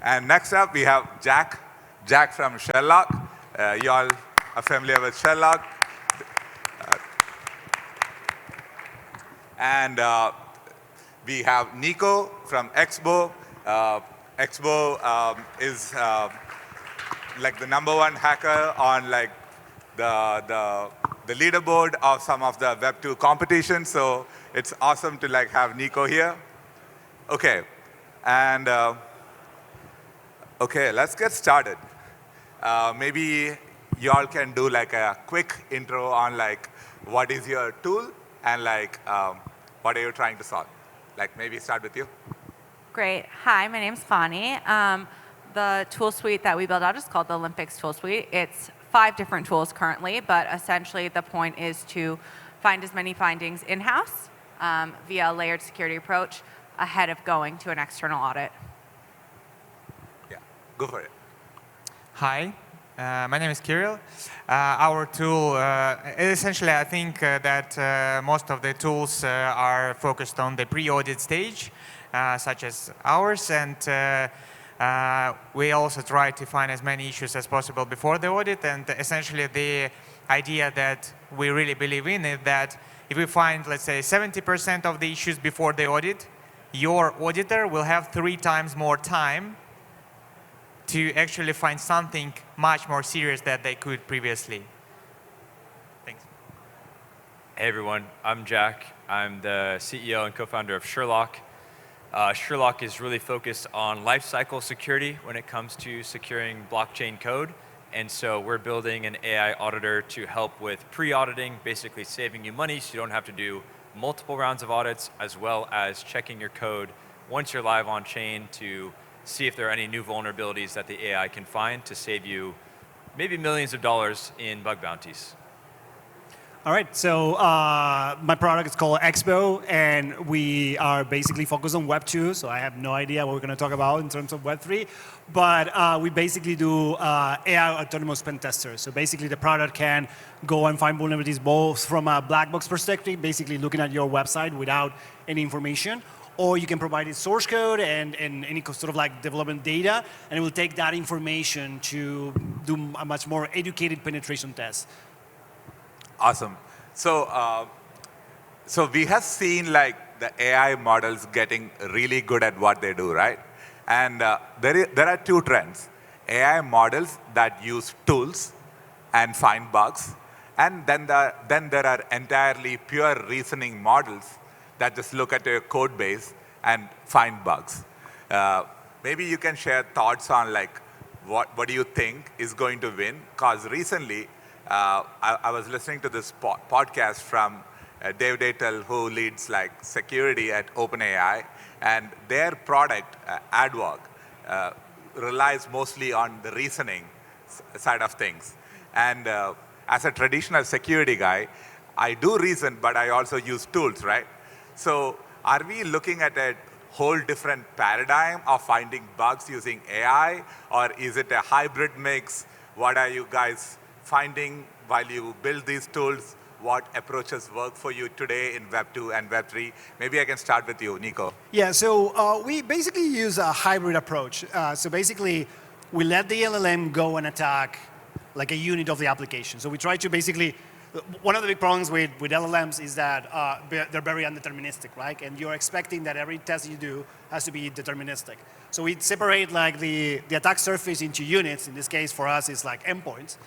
And next up, we have Jack. Jack from Sherlock. You all are familiar with Sherlock. And we have Nico from Xbow. Xbow is like the #1 hacker on like the leaderboard of some of the Web2 competitions. So it's awesome to like have Nico here. Okay, and okay, let's get started. Maybe you all can do like a quick intro on like what is your tool and like what are you trying to solve? Like maybe start with you. Great. Hi, my name's Channi. The tool suite that we build out is called the Olympix tool suite. It's 5 different tools currently, but essentially the point is to find as many findings in-house via a layered security approach ahead of going to an external audit. Yeah, go for it. Hi, my name is Kirill. Our tool, essentially I think that most of the tools are focused on the pre-audit stage, such as ours, and we also try to find as many issues as possible before the audit. And essentially the idea that we really believe in is that if we find, let's say, 70% of the issues before the audit, your auditor will have 3 times more time to actually find something much more serious that they could previously. Thanks. Hey everyone, I'm Jack. I'm the CEO and co-founder of Sherlock. Sherlock is really focused on lifecycle security when it comes to securing blockchain code. And so we're building an AI auditor to help with pre-auditing, basically saving you money so you don't have to do multiple rounds of audits, as well as checking your code once you're live on chain to see if there are any new vulnerabilities that the AI can find to save you maybe millions of dollars in bug bounties. All right, so my product is called Xbow, and we are basically focused on Web2, so I have no idea what we're going to talk about in terms of Web3, but we basically do AI autonomous pen testers. So basically the product can go and find vulnerabilities both from a black box perspective, basically looking at your website without any information, or you can provide it source code and any sort of like development data, and it will take that information to do a much more educated penetration test. Awesome. So, so we have seen like the AI models getting really good at what they do, right? And there are 2 trends. AI models that use tools and find bugs. And then there are entirely pure reasoning models that just look at your code base and find bugs. Maybe you can share thoughts on like what do you think is going to win? Because recently, I was listening to this podcast from Dave Datel, who leads like security at OpenAI, and their product, AdWalk, relies mostly on the reasoning side of things. And as a traditional security guy, I do reason, but I also use tools, right? So are we looking at a whole different paradigm of finding bugs using AI, or is it a hybrid mix? What are you guys finding while you build these tools? What approaches work for you today in Web2 and Web3? Maybe I can start with you, Nico. Yeah, so we basically use a hybrid approach. So basically, we let the LLM go and attack like a unit of the application. So we try to basically, one of the big problems with LLMs is that they're very undeterministic, right? And you're expecting that every test you do has to be deterministic. So we separate like the attack surface into units. In this case, for us, it's like endpoints.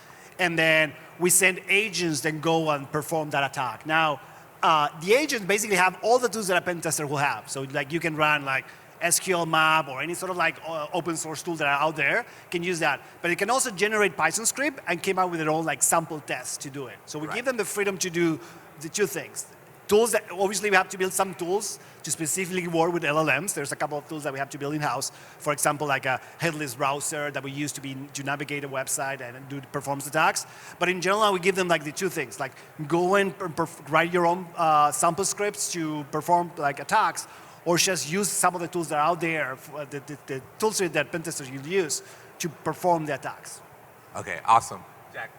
And then we send agents that go and perform that attack. Now, the agents basically have all the tools that a pen tester will have. So like you can run like SQL map or any sort of like open source tool that are out there, can use that. But it can also generate Python script and came out with their own like sample tests to do it. So we give them the freedom to do the 2 things. Tools that, obviously we have to build some tools to specifically work with LLMs. There's a couple of tools that we have to build in-house. For example, like a headless browser that we use to navigate a website and do performance attacks. But in general, we give them like the 2 things, like go and write your own sample scripts to perform like attacks, or just use some of the tools that are out there, the tool suite that pen testers will use to perform the attacks. Okay, awesome. Jack.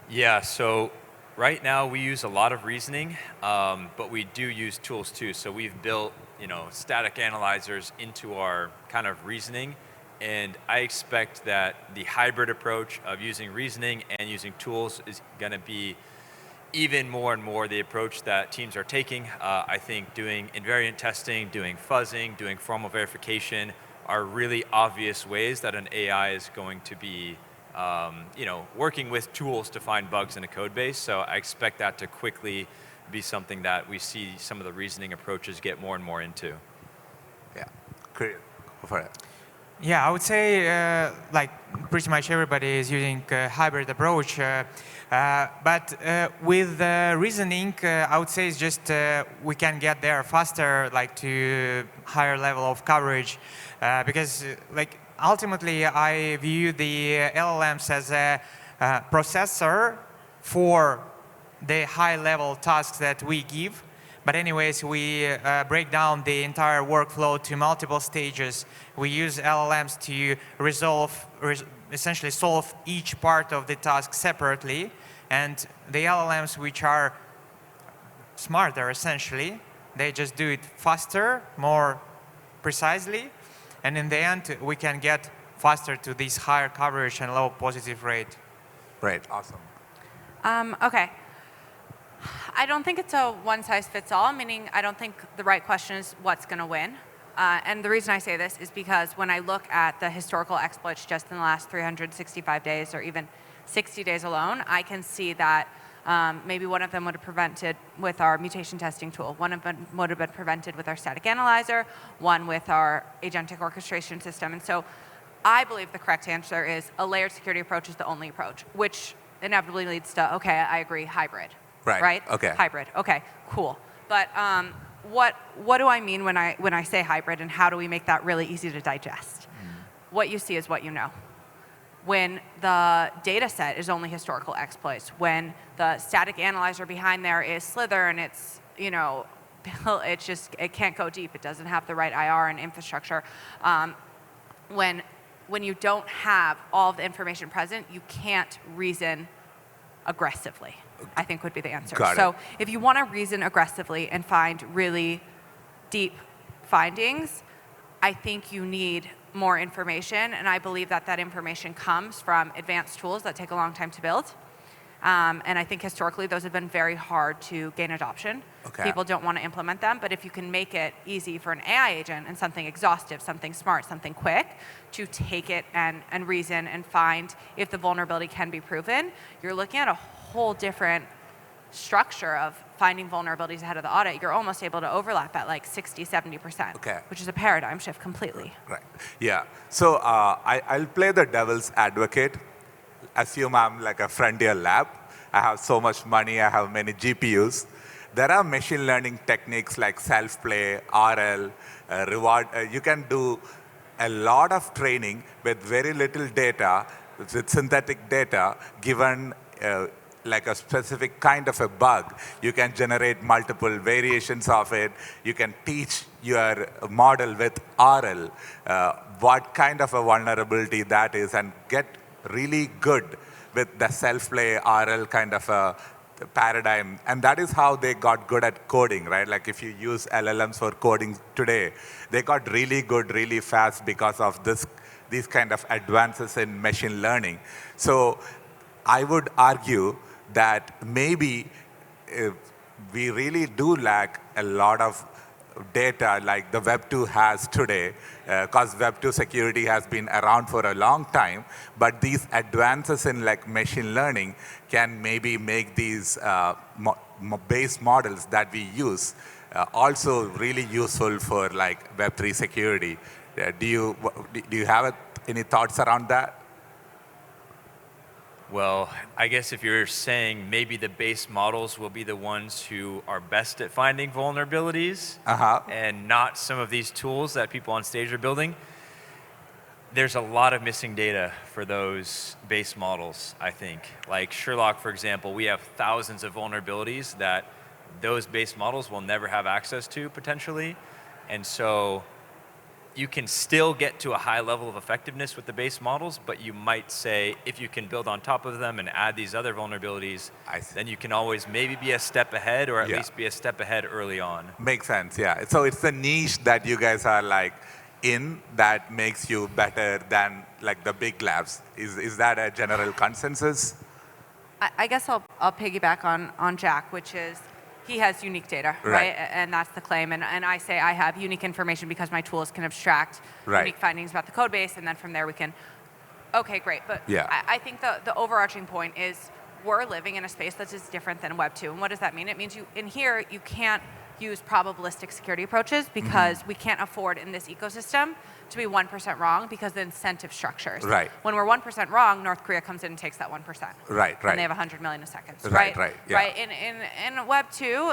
Yeah, so right now we use a lot of reasoning, but we do use tools too. So we've built static analyzers into our kind of reasoning, And I expect that the hybrid approach of using reasoning and using tools is going to be even more and more the approach that teams are taking. I think doing invariant testing, doing fuzzing, doing formal verification are really obvious ways that an AI is going to be working with tools to find bugs in a code base. So I expect that to quickly be something that we see some of the reasoning approaches get more and more into. Yeah, great. Go for it. Yeah, I would say like pretty much everybody is using a hybrid approach. But with reasoning, I would say it's just we can get there faster, like to higher level of coverage, because like ultimately I view the LLMs as a processor for the high level tasks that we give. But anyways, we break down the entire workflow to multiple stages. We use LLMs to essentially solve each part of the task separately. And the LLMs, which are smarter, essentially, they just do it faster, more precisely. And in the end, we can get faster to this higher coverage and low positive rate. Right, awesome. OK. I don't think it's a one-size-fits-all, meaning I don't think the right question is what's going to win. And the reason I say this is because when I look at the historical exploits just in the last 365 days or even 60 days alone, I can see that maybe one of them would have prevented with our mutation testing tool. One of them would have been prevented with our static analyzer, one with our agentic orchestration system. And so I believe the correct answer is a layered security approach is the only approach, which inevitably leads to, OK, I agree, hybrid. Right. Okay. Hybrid. OK, cool. But what do I mean when I say hybrid, and how do we make that really easy to digest? What you see is what you know. When the data set is only historical exploits, when the static analyzer behind there is Slither and it's it can't go deep. It doesn't have the right IR and infrastructure. When you don't have all of the information present, you can't reason aggressively, I think would be the answer. So if you want to reason aggressively and find really deep findings, I think you need more information. And I believe that that information comes from advanced tools that take a long time to build. And I think historically those have been very hard to gain adoption. Okay. People don't want to implement them. But if you can make it easy for an AI agent and something exhaustive, something smart, something quick, to take it and reason and find if the vulnerability can be proven, you're looking at a whole different structure of finding vulnerabilities ahead of the audit. You're almost able to overlap at like 60, 70%, okay, which is a paradigm shift completely. Right. Yeah. So I'll play the devil's advocate. Assume I'm like a frontier lab. I have so much money. I have many GPUs. There are machine learning techniques like self-play, RL, reward. You can do a lot of training with very little data, with synthetic data, given like a specific kind of a bug. You can generate multiple variations of it. You can teach your model with RL what kind of a vulnerability that is and get really good with the self-play RL kind of a paradigm. And that is how they got good at coding, right? Like if you use LLMs for coding today, they got really good really fast because of these kind of advances in machine learning. So I would argue that maybe we really do lack a lot of data like the Web2 has today, because Web2 security has been around for a long time, but these advances in like machine learning can maybe make these base models that we use also really useful for like Web3 security. Do you have any thoughts around that? Well, I guess if you're saying maybe the base models will be the ones who are best at finding vulnerabilities and not some of these tools that people on stage are building, there's a lot of missing data for those base models, I think. Like Sherlock, for example, we have thousands of vulnerabilities that those base models will never have access to, potentially. And so you can still get to a high level of effectiveness with the base models, but you might say if you can build on top of them and add these other vulnerabilities, then you can always maybe be a step ahead or at least be a step ahead early on. Makes sense, yeah. So it's the niche that you guys are like in that makes you better than like the big labs? Is that a general consensus? I guess I'll piggyback on Jack, which is he has unique data, right? And that's the claim. And I say I have unique information because my tools can abstract unique findings about the code base, and then from there we can, okay, great. But I think the overarching point is we're living in a space that is different than Web 2. And what does that mean? It means in here you can't use probabilistic security approaches because we can't afford in this ecosystem to be 1% wrong because the incentive structures. Right. When we're 1% wrong, North Korea comes in and takes that 1%. Right. And they have 100 million a second. Right. Yeah. Right. In Web 2,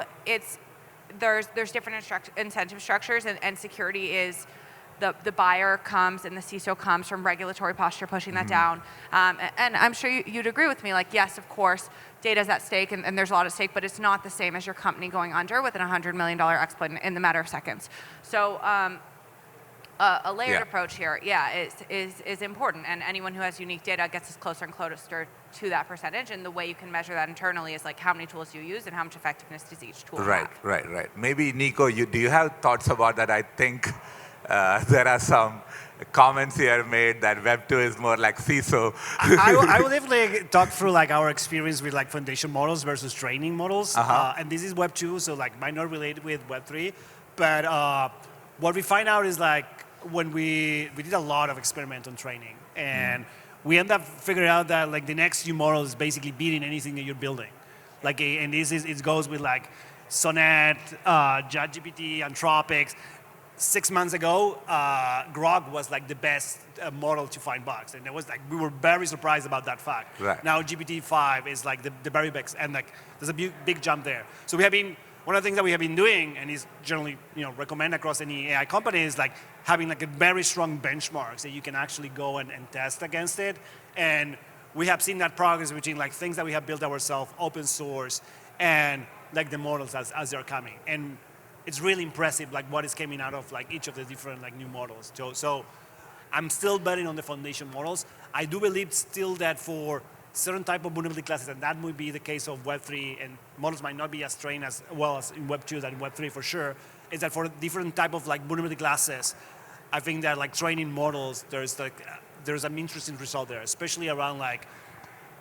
there's different incentive structures, and security is the buyer comes and the CISO comes from regulatory posture pushing that down. And I'm sure you'd agree with me, like, yes, of course, data's at stake and there's a lot at stake, but it's not the same as your company going under with an $100 million exploit in the matter of seconds. So a layered approach here, is important. And anyone who has unique data gets us closer and closer to that percentage. And the way you can measure that internally is like how many tools you use and how much effectiveness does each tool have. Right. Maybe Nico, do you have thoughts about that? I think there are some comments here made that Web 2 is more like CISO. I will definitely talk through like our experience with like foundation models versus training models. And this is Web 2, so like might not relate with Web 3. But what we find out is like when we did a lot of experimental training, and we end up figuring out that like the next new model is basically beating anything that you're building. Like, and it goes with like Sonnet, ChatGPT, Anthropics. 6 months ago, Grok was like the best model to find bugs, and it was like we were very surprised about that fact. Now GPT-5 is like the very big, and like there's a big jump there. So we have been one of the things that we have been doing, and is generally recommend across any AI company, is like having like a very strong benchmarks that you can actually go and test against it. And we have seen that progress between like things that we have built ourselves, open source, and like the models as they're coming. And it's really impressive, like what is coming out of like each of the different like new models. So I'm still betting on the foundation models. I do believe still that for certain type of vulnerability classes, and that would be the case of Web3, and models might not be as trained as well as in Web 2 than in Web 3 for sure, is that for different type of like vulnerability classes, I think that like training models, there's an interesting result there, especially around like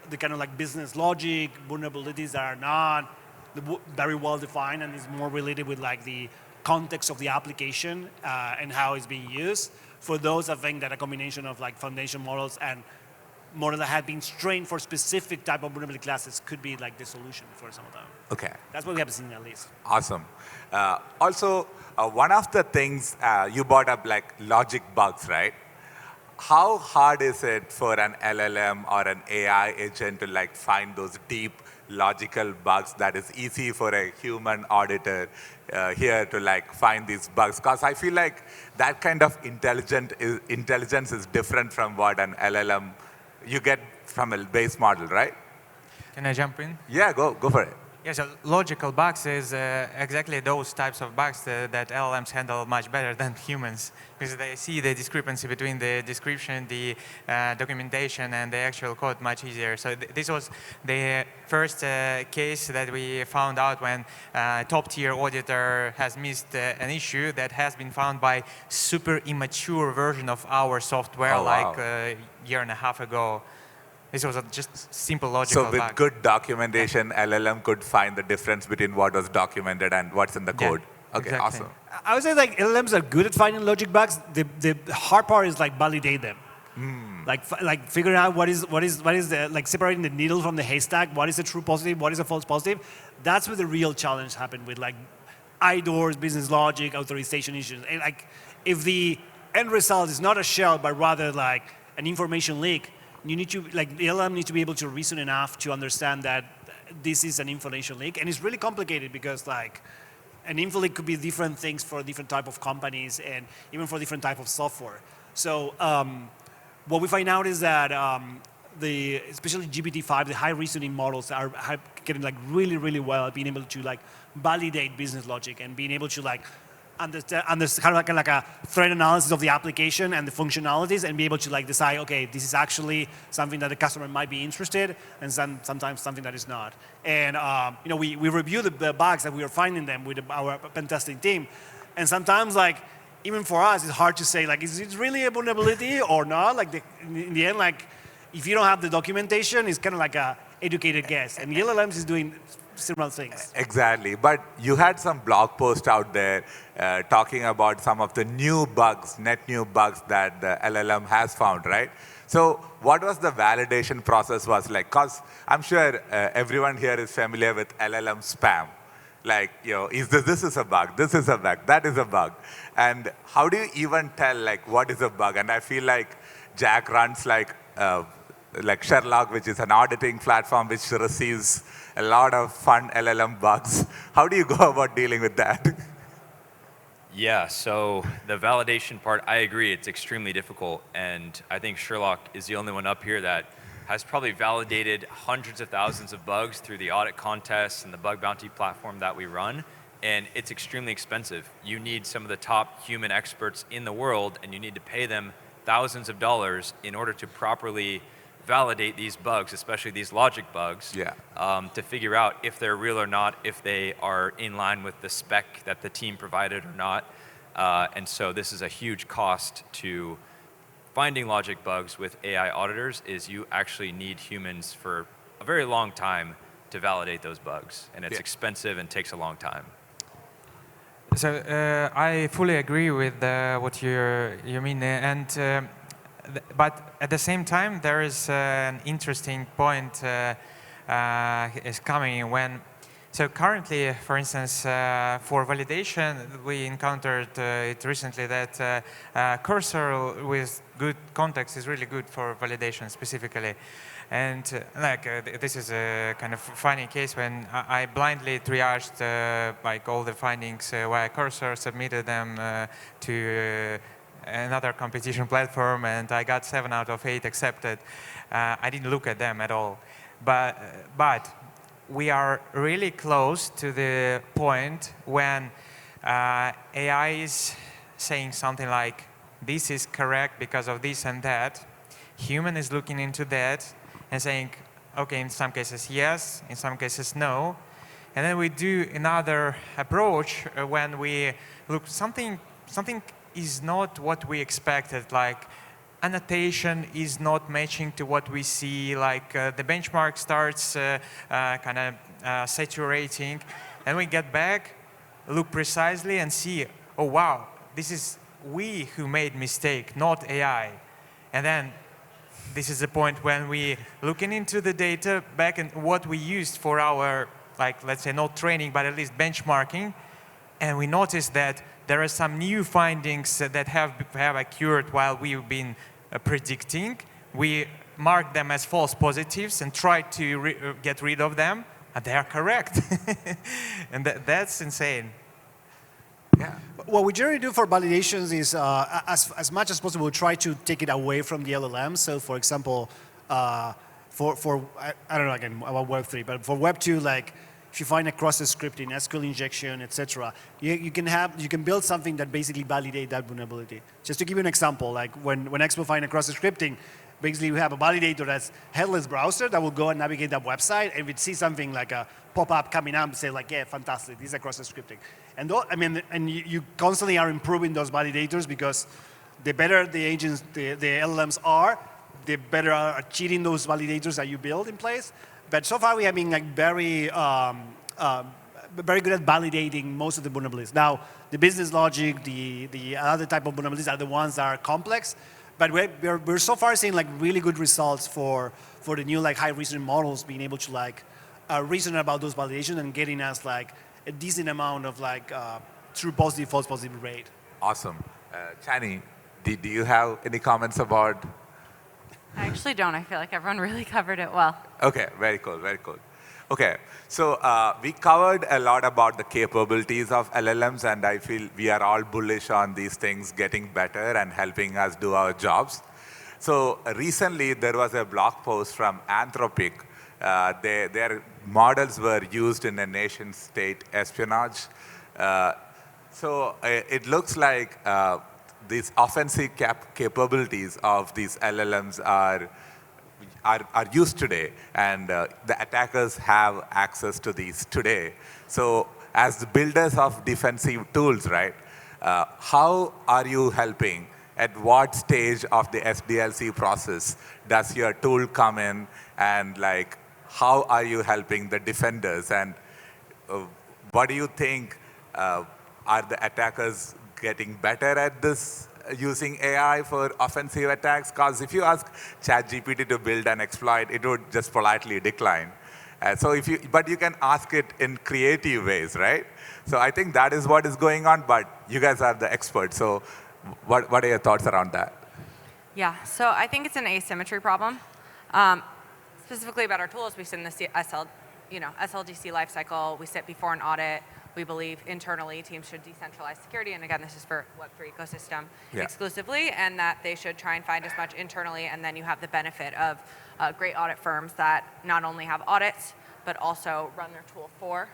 the kind of like business logic, vulnerabilities that are not very well defined and is more related with like the context of the application and how it's being used. For those, I think that a combination of like foundation models and models that have been trained for specific type of vulnerability classes could be like the solution for some of them. Okay. That's what we have seen at least. Awesome. Also, one of the things you brought up like logic bugs, right? How hard is it for an LLM or an AI agent to like find those deep logical bugs that is easy for a human auditor here to like find these bugs? Because I feel like that kind of intelligence is different from what an LLM you get from a base model, right? Can I jump in? Yeah, go for it. Yeah, so logical bugs is exactly those types of bugs that LLMs handle much better than humans, because they see the discrepancy between the description, the documentation, and the actual code much easier. So this was the first case that we found out when a top-tier auditor has missed an issue that has been found by super immature version of our software like a year and a half ago. This was just simple logical bug. So with good documentation, LLM could find the difference between what was documented and what's in the code. Okay, exactly. Awesome. I would say like LLMs are good at finding logic bugs. The hard part is like validate them. Like figuring out what is the like separating the needle from the haystack. What is a true positive? What is a false positive? That's where the real challenge happened with like IDORs, business logic, authorization issues. And like if the end result is not a shell, but rather like an information leak, you need to, like, the LLM needs to be able to reason enough to understand that this is an information leak. And it's really complicated because, like, an info leak could be different things for different type of companies and even for different type of software. So what we find out is that especially GPT-5, the high reasoning models are getting, like, really, really well at being able to, like, validate business logic and being able to, like, understand kind of like a threat analysis of the application and the functionalities and be able to like decide, okay, this is actually something that the customer might be interested and sometimes something that is not. And we review the bugs that we are finding them with our pen testing team, and sometimes like even for us, it's hard to say, like, is it really a vulnerability or not? Like, in the end, like, if you don't have the documentation, it's kind of like a educated guess. And LLMs is doing similar things. Exactly. But you had some blog post out there talking about some of the new bugs, net new bugs that the LLM has found, right? So what was the validation process was like? Because I'm sure everyone here is familiar with LLM spam. Like, this is a bug, this is a bug, that is a bug. And how do you even tell, like, what is a bug? And I feel like Jack runs like Sherlock, which is an auditing platform which receives a lot of fun LLM bugs. How do you go about dealing with that? Yeah, so the validation part, I agree, it's extremely difficult. And I think Sherlock is the only one up here that has probably validated hundreds of thousands of bugs through the audit contests and the bug bounty platform that we run. And it's extremely expensive. You need some of the top human experts in the world, and you need to pay them thousands of dollars in order to properly validate these bugs, especially these logic bugs, to figure out if they're real or not, if they are in line with the spec that the team provided or not. And so this is a huge cost to finding logic bugs with AI auditors, is you actually need humans for a very long time to validate those bugs. And it's expensive and takes a long time. So I fully agree with what you mean. And but at the same time, there is an interesting point is coming when. So currently, for instance, for validation, we encountered it recently that cursor with good context is really good for validation specifically. And this is a kind of funny case when I blindly triaged like all the findings via cursor, submitted them to another competition platform, and I got 7 out of 8 accepted. I didn't look at them at all. But we are really close to the point when AI is saying something like, this is correct because of this and that. Human is looking into that and saying, okay, in some cases yes, in some cases no. And then we do another approach when we look, something is not what we expected, like annotation is not matching to what we see, like the benchmark starts kind of saturating, and we get back, look precisely and see, oh wow, this is we who made mistake, not AI. And then this is the point when we looking into the data back and what we used for our, like, let's say not training, but at least benchmarking, and we notice that there are some new findings that have occurred while we've been predicting. We mark them as false positives and try to get rid of them, and they are correct. And that's insane. Yeah. What we generally do for validations is, as much as possible, try to take it away from the LLM. So, for example, I don't know again about Web3, but for Web2, like, if you find a cross-scripting, SQL injection, etc., you can build something that basically validates that vulnerability. Just to give you an example, like when Xbow find a cross-scripting, basically we have a validator that's headless browser that will go and navigate that website, and we'd see something like a pop-up coming up and say like, yeah, fantastic, this is a cross-scripting. And and you constantly are improving those validators, because the better the agents, the LLMs are, the better are cheating those validators that you build in place. But so far we have been like very good at validating most of the vulnerabilities. Now, the business logic, the other type of vulnerabilities are the ones that are complex. But we're so far seeing like really good results for the new like high reasoning models being able to like reason about those validations and getting us like a decent amount of like true positive, false positive rate. Awesome. Channi, do you have any comments about? I actually don't. I feel like everyone really covered it well. Okay, very cool, very cool. Okay, so we covered a lot about the capabilities of LLMs, and I feel we are all bullish on these things getting better and helping us do our jobs. So recently there was a blog post from Anthropic. Their models were used in a nation-state espionage. So it looks like these offensive capabilities of these LLMs are used today, and the attackers have access to these today. So as the builders of defensive tools, right, how are you helping? At what stage of the SDLC process does your tool come in, and like, how are you helping the defenders? And what do you think, are the attackers getting better at this using AI for offensive attacks? Because if you ask ChatGPT to build an exploit, it would just politely decline. But you can ask it in creative ways, right? So I think that is what is going on, but you guys are the experts. So what are your thoughts around that? Yeah, so I think it's an asymmetry problem. Specifically about our tools, we sit in the SLDC lifecycle. We sit before an audit. We believe internally teams should decentralize security, and again, this is for Web3 ecosystem exclusively, and that they should try and find as much internally, and then you have the benefit of great audit firms that not only have audits, but also run their tool for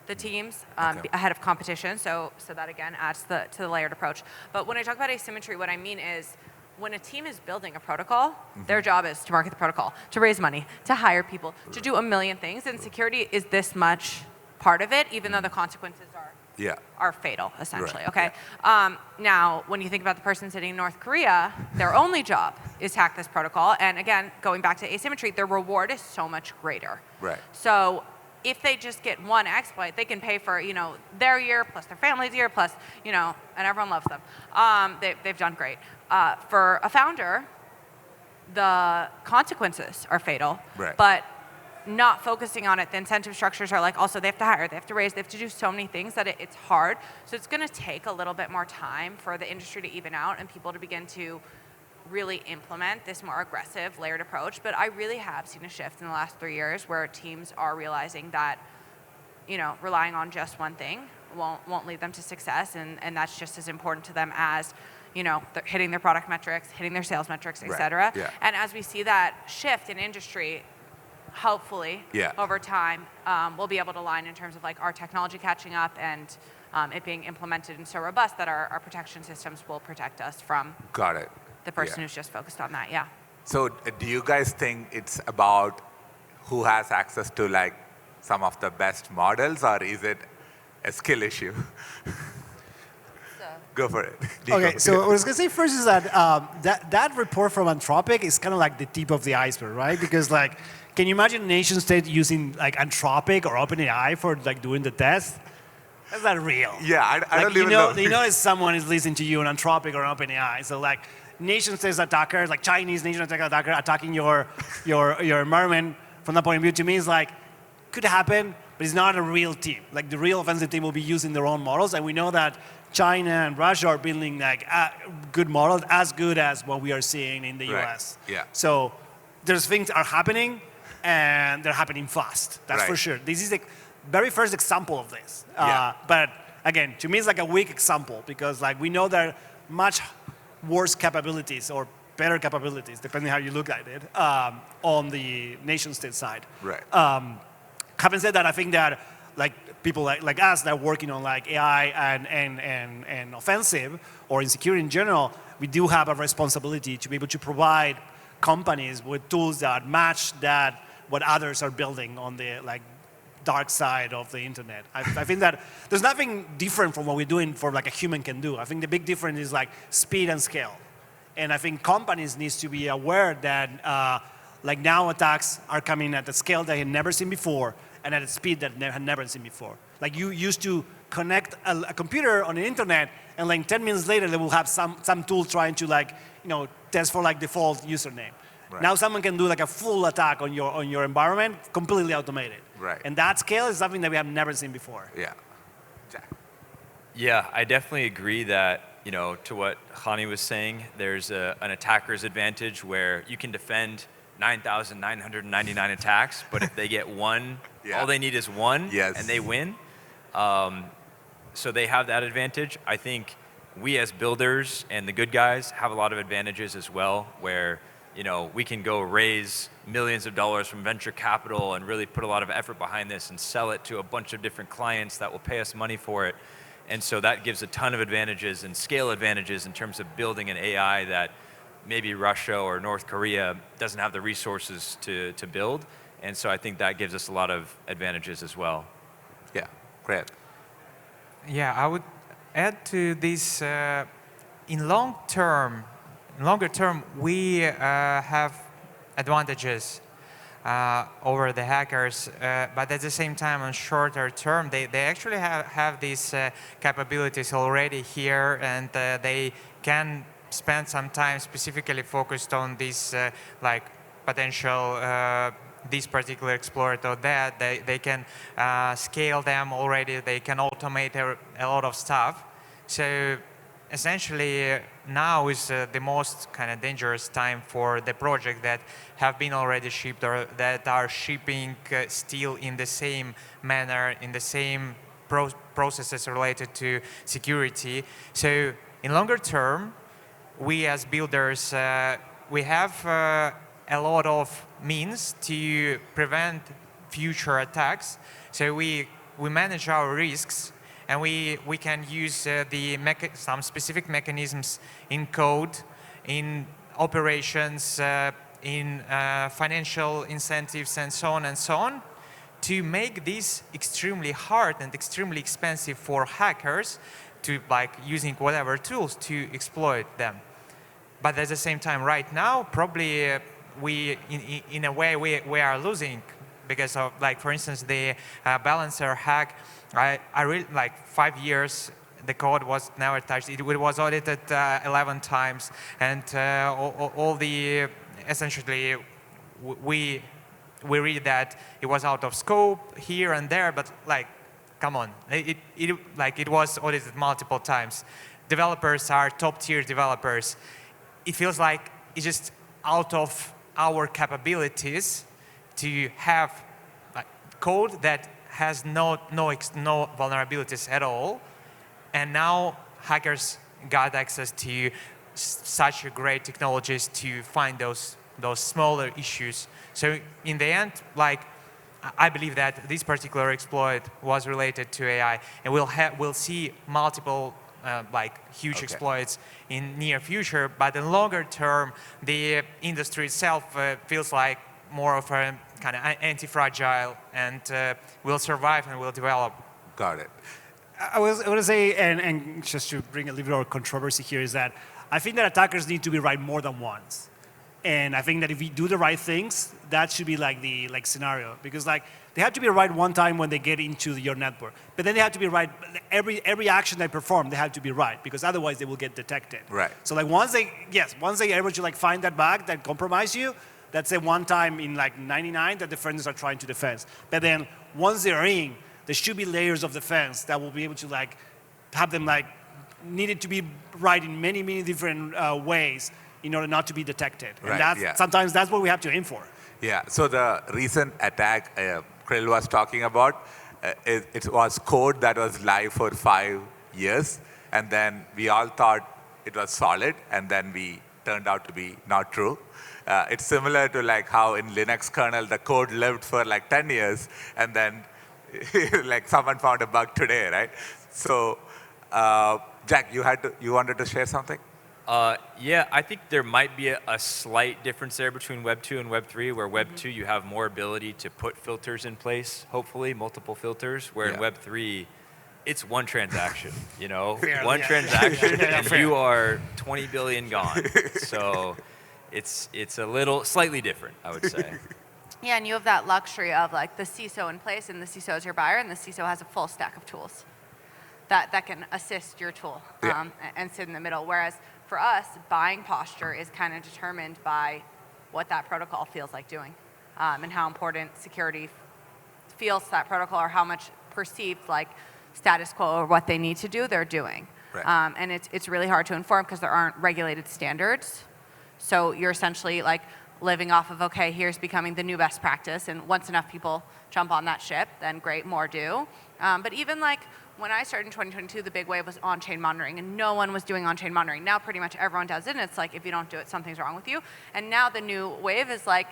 the teams ahead of competition, so that again adds to the layered approach. But when I talk about asymmetry, what I mean is when a team is building a protocol, their job is to market the protocol, to raise money, to hire people, to do a million things, and security is this much part of it, even though the consequences are fatal, essentially, okay? Now, when you think about the person sitting in North Korea, their only job is hack this protocol, and again, going back to asymmetry, their reward is so much greater. Right. So if they just get one exploit, they can pay for their year, plus their family's year, plus, and everyone loves them. They've done great. For a founder, the consequences are fatal, but not focusing on it, the incentive structures are like, also they have to hire, they have to raise, they have to do so many things that it's hard. So it's going to take a little bit more time for the industry to even out and people to begin to really implement this more aggressive layered approach. But I really have seen a shift in the last 3 years where teams are realizing that, relying on just one thing won't lead them to success, and that's just as important to them as hitting their product metrics, hitting their sales metrics, et cetera. Yeah. And as we see that shift in industry, hopefully, over time, we'll be able to align in terms of like our technology catching up and it being implemented and so robust that our protection systems will protect us from the person who's just focused on that, So do you guys think it's about who has access to like some of the best models, or is it a skill issue? Go for it. Nico. Okay, so what I was going to say first is that that report from Anthropic is kind of like the tip of the iceberg, right? Because like, can you imagine a nation state using like Anthropic or OpenAI for like doing the test? That's not real. Yeah, I don't even know. You know if someone is listening to you on Anthropic or OpenAI. So like nation states attackers, like Chinese nation attacker attacking your environment from that point of view, to me is like, could happen, but it's not a real team. Like the real offensive team will be using their own models, and we know that China and Russia are building like good models, as good as what we are seeing in the US. Yeah. So there's things are happening, and they're happening fast. That's for sure. This is the very first example of this. But again, to me, it's like a weak example because like we know there are much worse capabilities or better capabilities, depending how you look at it, on the nation state side. Right. Having said that, I think that like people like us that are working on like AI and offensive or in security in general, we do have a responsibility to be able to provide companies with tools that match that what others are building on the like dark side of the internet. I think that there's nothing different from what we're doing for like a human can do. I think the big difference is like speed and scale. And I think companies need to be aware that like now attacks are coming at a scale they had never seen before and at a speed that they had never seen before. Like you used to connect a computer on the internet and like 10 minutes later they will have some tool trying to like, test for like default username. Right. Now someone can do like a full attack on your environment, completely automated. Right. And that scale is something that we have never seen before. Yeah. Jack. Yeah, I definitely agree that, to what Channi was saying, there's an attacker's advantage where you can defend 9,999 attacks, but if they get one, all they need is one, and they win. So they have that advantage. I think we as builders and the good guys have a lot of advantages as well, where we can go raise millions of dollars from venture capital and really put a lot of effort behind this and sell it to a bunch of different clients that will pay us money for it. And so that gives a ton of advantages and scale advantages in terms of building an AI that maybe Russia or North Korea doesn't have the resources to build. And so I think that gives us a lot of advantages as well. Yeah, great. Yeah, I would add to this, in longer term, we have advantages over the hackers, but at the same time, on shorter term, they actually have these capabilities already here, and they can spend some time specifically focused on this like potential this particular exploit or that. They can scale them already. They can automate a lot of stuff. So essentially, now is the most kind of dangerous time for the project that have been already shipped or that are shipping still in the same manner, in the same processes related to security. So in longer term, we as builders, we have a lot of means to prevent future attacks. So we manage our risks, and we can use some specific mechanisms in code, in operations, in financial incentives, and so on, to make this extremely hard and extremely expensive for hackers to, like, using whatever tools to exploit them. But at the same time, right now, probably we, in a way, we are losing because of, like, for instance, the balancer hack. I really, like, 5 years, the code was never touched. It was audited 11 times, and all the, essentially, we read that it was out of scope here and there, but, like, come on, it was audited multiple times. Developers are top-tier developers. It feels like it's just out of our capabilities to have, like, code that has no vulnerabilities at all, and now hackers got access to such great technologies to find those smaller issues. So in the end, like, I believe that this particular exploit was related to AI, and we'll see multiple like huge exploits in near future. But in longer term, the industry itself feels like more of a kind of anti-fragile, and will survive and will develop. Got it. I was going to say, and just to bring a little bit of controversy here, is that I think that attackers need to be right more than once. And I think that if we do the right things, that should be like the scenario. Because, like, they have to be right one time when they get into your network. But then they have to be right, every action they perform, they have to be right. Because otherwise they will get detected. Right. So, like, once they're able to, like, find that bug that compromise you, that's a one time in, like, 99 that defenders are trying to defend. But then once they're in, there should be layers of defense that will be able to, like, have them, like, needed to be right in many, many different ways in order not to be detected. Right, And sometimes that's what we have to aim for. Yeah, so the recent attack Kirill was talking about, it was code that was live for 5 years, and then we all thought it was solid, and then we turned out to be not true. It's similar to, like, how in Linux kernel the code lived for like 10 years, and then like someone found a bug today, right? So, Jack, you wanted to share something? Yeah, I think there might be a slight difference there between Web 2 and Web 3, where Web 2 you have more ability to put filters in place, hopefully, multiple filters, where in Web 3, it's one transaction, you know? One transaction, and you are 20 billion gone. So it's a little, slightly different, I would say. Yeah, and you have that luxury of, like, the CISO in place, and the CISO is your buyer, and the CISO has a full stack of tools that can assist your tool and sit in the middle. Whereas for us, buying posture is kind of determined by what that protocol feels like doing, and how important security feels to that protocol, or how much perceived, like, status quo or what they need to do, they're doing. Right. And it's really hard to inform because there aren't regulated standards. So you're essentially, like, living off of, okay, here's becoming the new best practice, and once enough people jump on that ship, then great, more do. But even, like, when I started in 2022, the big wave was on-chain monitoring, and no one was doing on-chain monitoring. Now pretty much everyone does it, and it's like, if you don't do it, something's wrong with you. And now the new wave is, like,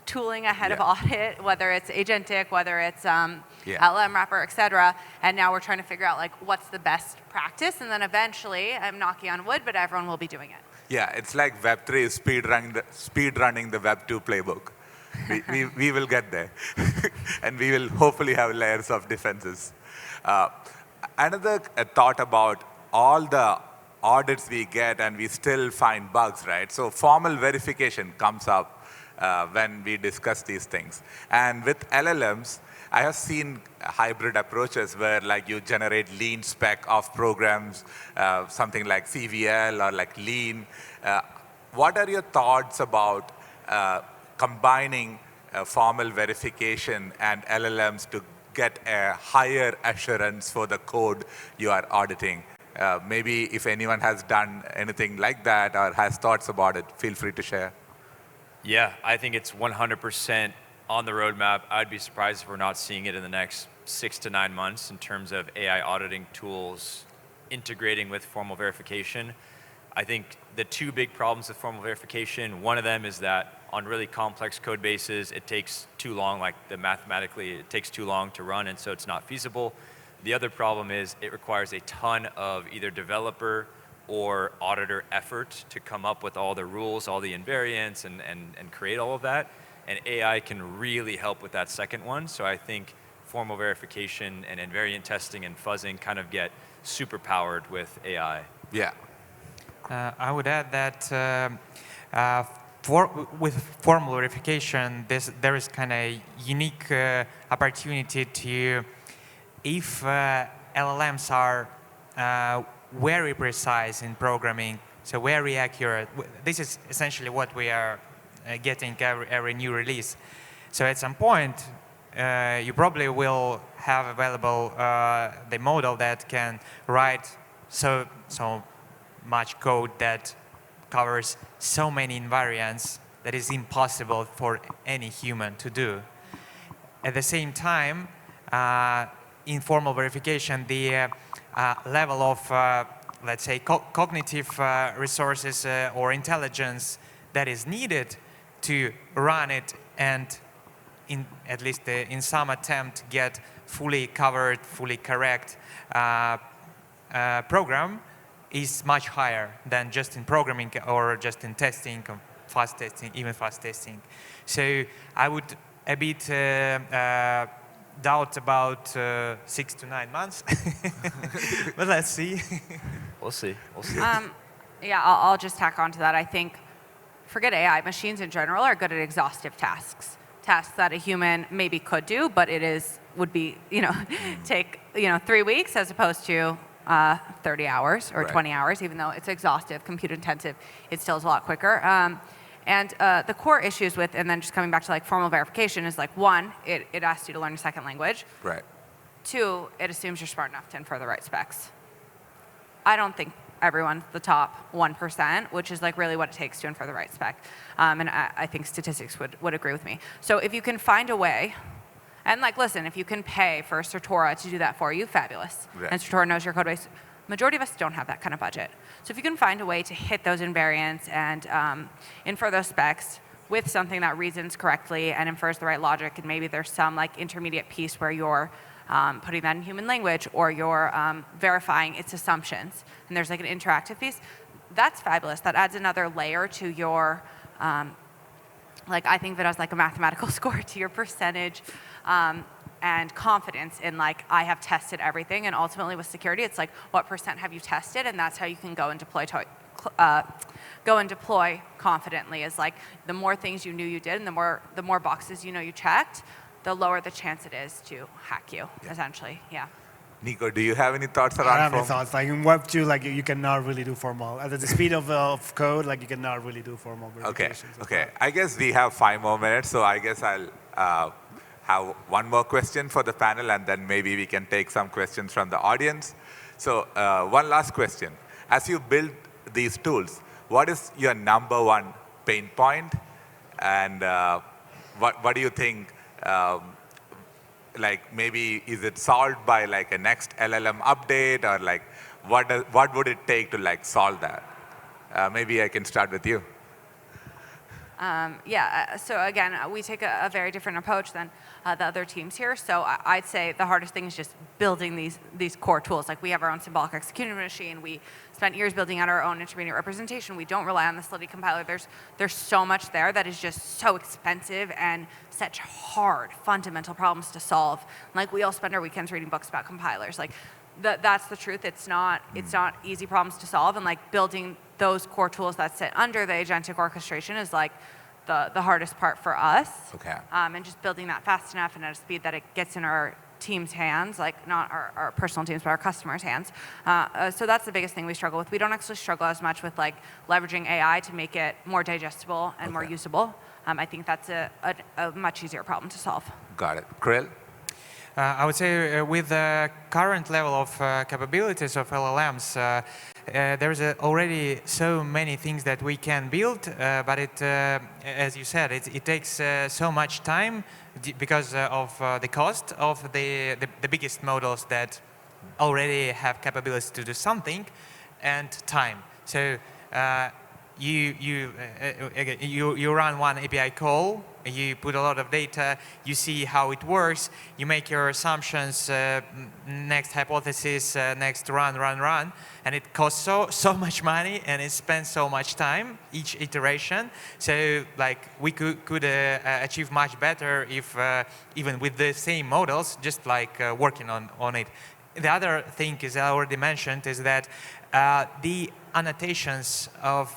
tooling ahead of audit, whether it's agentic, whether it's LLM wrapper, et cetera. And now we're trying to figure out, like, what's the best practice, and then eventually, I'm knocking on wood, but everyone will be doing it. Yeah, it's like Web3 is speedrunning the Web 2 playbook. We will get there. And we will hopefully have layers of defenses. Another thought about all the audits we get and we still find bugs, right? So formal verification comes up when we discuss these things. And with LLMs, I have seen hybrid approaches where like you generate lean spec of programs, something like CVL or like lean. What are your thoughts about combining formal verification and LLMs to get a higher assurance for the code you are auditing? Maybe if anyone has done anything like that or has thoughts about it, feel free to share. Yeah, I think it's 100% on the roadmap. I'd be surprised if we're not seeing it in the next 6 to 9 months in terms of AI auditing tools integrating with formal verification. I think the two big problems with formal verification, one of them is that on really complex code bases, it takes too long, like mathematically, it takes too long to run, and so it's not feasible. The other problem is it requires a ton of either developer or auditor effort to come up with all the rules, all the invariants, and create all of that. And AI can really help with that second one. So I think formal verification and invariant testing and fuzzing kind of get super powered with AI. Yeah. I would add that with formal verification, there is kind of unique opportunity to, if LLMs are very precise in programming, so very accurate. This is essentially what we are getting every new release. So at some point, you probably will have available the model that can write so much code that covers so many invariants that is impossible for any human to do. At the same time, in formal verification, the level of, let's say, cognitive resources or intelligence that is needed to run it and, at least in some attempt, get fully covered, fully correct program is much higher than just in programming or just in testing, fast testing, even fast testing. So I would a bit doubt about 6 to 9 months, but let's see. We'll see. We'll see. Yeah, I'll just tack on to that. I think, forget AI, machines in general are good at exhaustive tasks. Tasks that a human maybe could do, but would be, take, 3 weeks as opposed to 30 hours or 20 hours, even though it's exhaustive, compute intensive, it still is a lot quicker. And the core issues with, and then just coming back to like formal verification is like, one, it asks you to learn a second language. Right. Two, it assumes you're smart enough to infer the right specs. I don't think everyone's the top 1%, which is like really what it takes to infer the right spec. And I think statistics would agree with me. So if you can find a way, and like, listen, if you can pay for Certora to do that for you, fabulous. Right. And Certora knows your code base. Majority of us don't have that kind of budget. So if you can find a way to hit those invariants and infer those specs with something that reasons correctly and infers the right logic, and maybe there's some like intermediate piece where you're putting that in human language or you're verifying its assumptions, and there's like an interactive piece, that's fabulous. That adds another layer to your, I think of it as like a mathematical score to your percentage and confidence in like, I have tested everything, and ultimately with security, it's like, what % have you tested, and that's how you can go and deploy confidently, is like, the more things you knew you did and the more boxes you checked, the lower the chance it is to hack you, essentially, yeah. Nico, do you have any thoughts around I don't have any formal? thoughts. Like in Web2, like you cannot really do formal. At the speed of code, like you cannot really do formal verifications. Okay. I guess we have 5 more minutes, so I guess I'll have one more question for the panel, and then maybe we can take some questions from the audience. So one last question. As you build these tools, what is your #1 pain point? And what do you think, like maybe is it solved by like a next LLM update, or like what would it take to like solve that? Maybe I can start with you. So again, we take a very different approach than the other teams here. So I'd say the hardest thing is just building these core tools. Like we have our own symbolic execution machine. We spent years building out our own intermediate representation. We don't rely on the Slutty compiler. There's so much there that is just so expensive and such hard fundamental problems to solve. Like we all spend our weekends reading books about compilers. Like that's the truth. It's not easy problems to solve, and like building those core tools that sit under the agentic orchestration is like the hardest part for us. Okay. And just building that fast enough and at a speed that it gets in our team's hands, like not our personal teams, but our customers' hands. So that's the biggest thing we struggle with. We don't actually struggle as much with like leveraging AI to make it more digestible and more usable. I think that's a much easier problem to solve. Got it. Kirill? I would say with the current level of capabilities of LLMs, there's already so many things that we can build, but as you said, it takes so much time because of the cost of the biggest models that already have capabilities to do something, and time. So you run one API call, you put a lot of data, you see how it works, you make your assumptions, next hypothesis, next run, and it costs so much money and it spends so much time each iteration. So like we could achieve much better if even with the same models, just like working on it. The other thing is I already mentioned is that the annotations of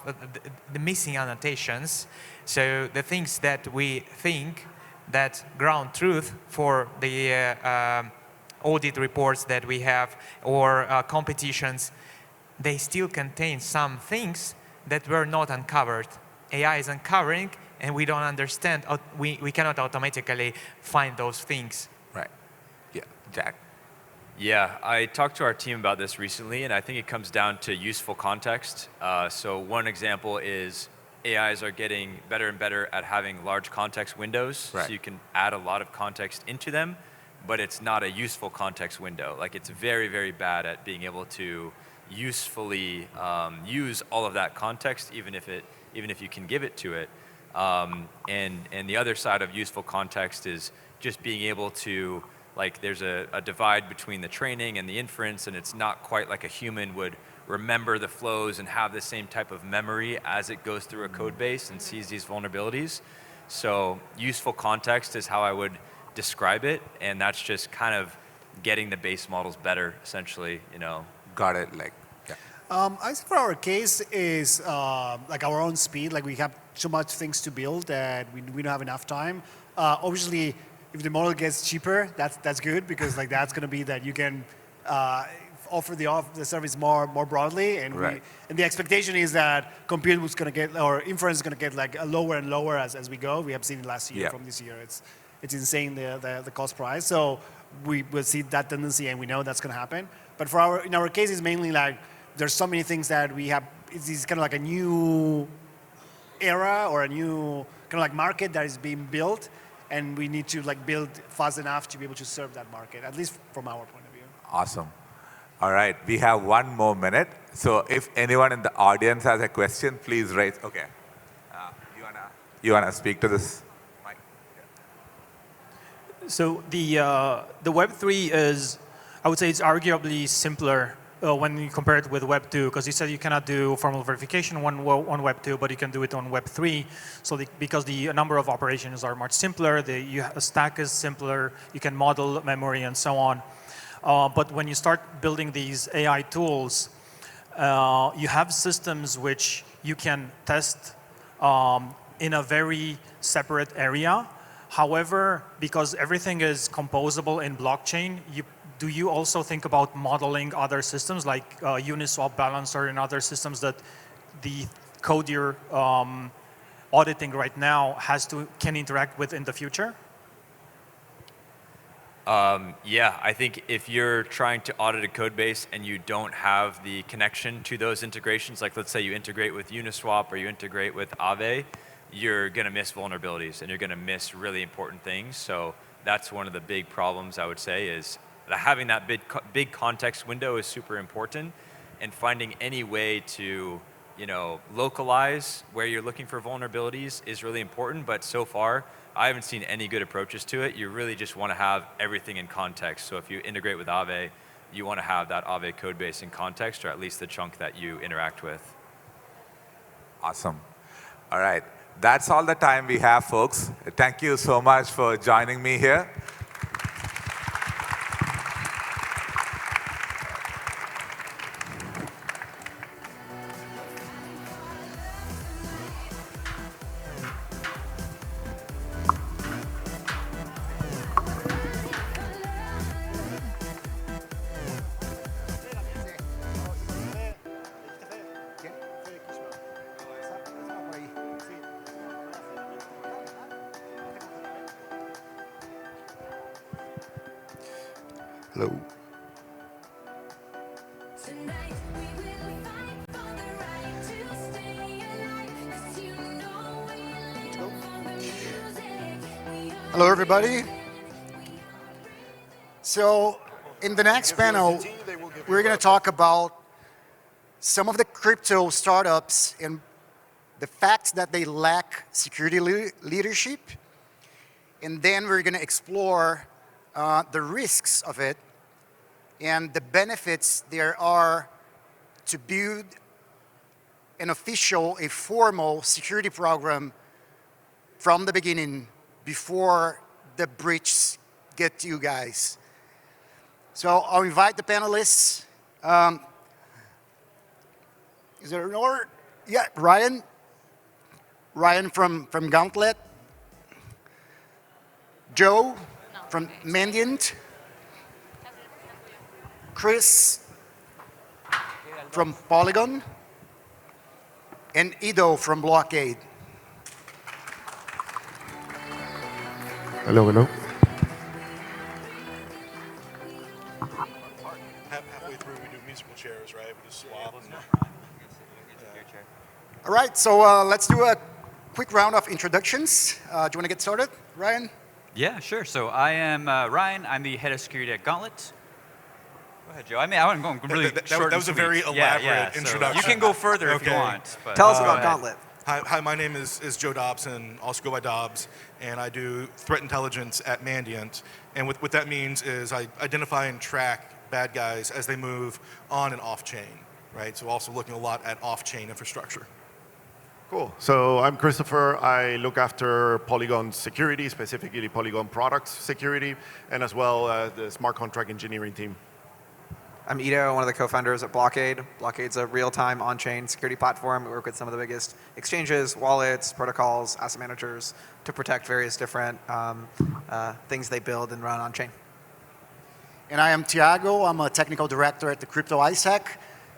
the missing annotations. So the things that we think that ground truth for the audit reports that we have or competitions, they still contain some things that were not uncovered. AI is uncovering and we don't understand, we cannot automatically find those things. Right. Yeah. Jack? Yeah, I talked to our team about this recently, and I think it comes down to useful context. So one example is AIs are getting better and better at having large context windows, right. So you can add a lot of context into them, but it's not a useful context window. Like it's very, very bad at being able to usefully use all of that context, even if you can give it to it. And the other side of useful context is just being able to, like there's a divide between the training and the inference, and it's not quite like a human would remember the flows and have the same type of memory as it goes through a code base and sees these vulnerabilities. So useful context is how I would describe it, and that's just kind of getting the base models better, essentially, you know. Got it, like, yeah. I think for our case is like our own speed, like we have so much things to build that we don't have enough time. Obviously, if the model gets cheaper, that's good, because like that's going to be that you can offer the service more broadly, and right. And the expectation is that compute was going to get, or inference is going to get like lower and lower as we go. We have seen it last year, from this year. It's insane the cost price. So we will see that tendency, and we know that's going to happen. But for in our case, it's mainly like there's so many things that we have. It's kind of like a new era or a new kind of like market that is being built. And we need to like build fast enough to be able to serve that market, at least from our point of view. Awesome. All right, we have 1 more minute. So if anyone in the audience has a question, please raise. Okay. You wanna speak to this? Mike? Yeah. So the Web3 is, I would say, it's arguably simpler when you compare it with Web 2, because you said you cannot do formal verification on Web 2, but you can do it on Web 3. So because the number of operations are much simpler, the stack is simpler, you can model memory and so on. But when you start building these AI tools, you have systems which you can test in a very separate area. However, because everything is composable in blockchain, do you also think about modeling other systems like Uniswap Balancer and other systems that the code you're auditing right now can interact with in the future? Yeah, I think if you're trying to audit a code base and you don't have the connection to those integrations, like let's say you integrate with Uniswap or you integrate with Aave, you're going to miss vulnerabilities and you're going to miss really important things. So that's one of the big problems, I would say, is having that big context window is super important, and finding any way to, localize where you're looking for vulnerabilities is really important. But so far, I haven't seen any good approaches to it. You really just want to have everything in context. So if you integrate with Aave, you want to have that Aave code base in context, or at least the chunk that you interact with. Awesome. All right. That's all the time we have, folks. Thank you so much for joining me here. Hello. Hello, everybody. So in the next panel, we're going to talk about some of the crypto startups and the fact that they lack security leadership. And then we're going to explore the risks of it and the benefits there are to build an official, a formal security program from the beginning before the breach get to you guys. So I'll invite the panelists. Is there an order? Yeah, Ryan. Ryan from Gauntlet. Joe from Mandiant. Chris from Polygon. And Ido from Blockade. Hello, hello. Halfway through, we do musical chairs, right? We just swap. All right, so let's do a quick round of introductions. Do you want to get started, Ryan? Yeah, sure. So I am Ryan. I'm the head of security at Gauntlet. Go ahead, Joe. I mean, I want to go really short. That was a very elaborate introduction. You can go further if you want. But, Tell us about Gauntlet. Hi, my name is Joe Dobson, also go by Dobbs, and I do threat intelligence at Mandiant. And what that means is I identify and track bad guys as they move on and off chain, right? So also looking a lot at off-chain infrastructure. Cool. So I'm Christopher. I look after Polygon security, specifically Polygon products security, and as well the smart contract engineering team. I'm Ido, one of the co-founders at Blockade. Blockade's a real-time on-chain security platform. We work with some of the biggest exchanges, wallets, protocols, asset managers to protect various different things they build and run on-chain. And I am Tiago. I'm a technical director at the Crypto ISAC.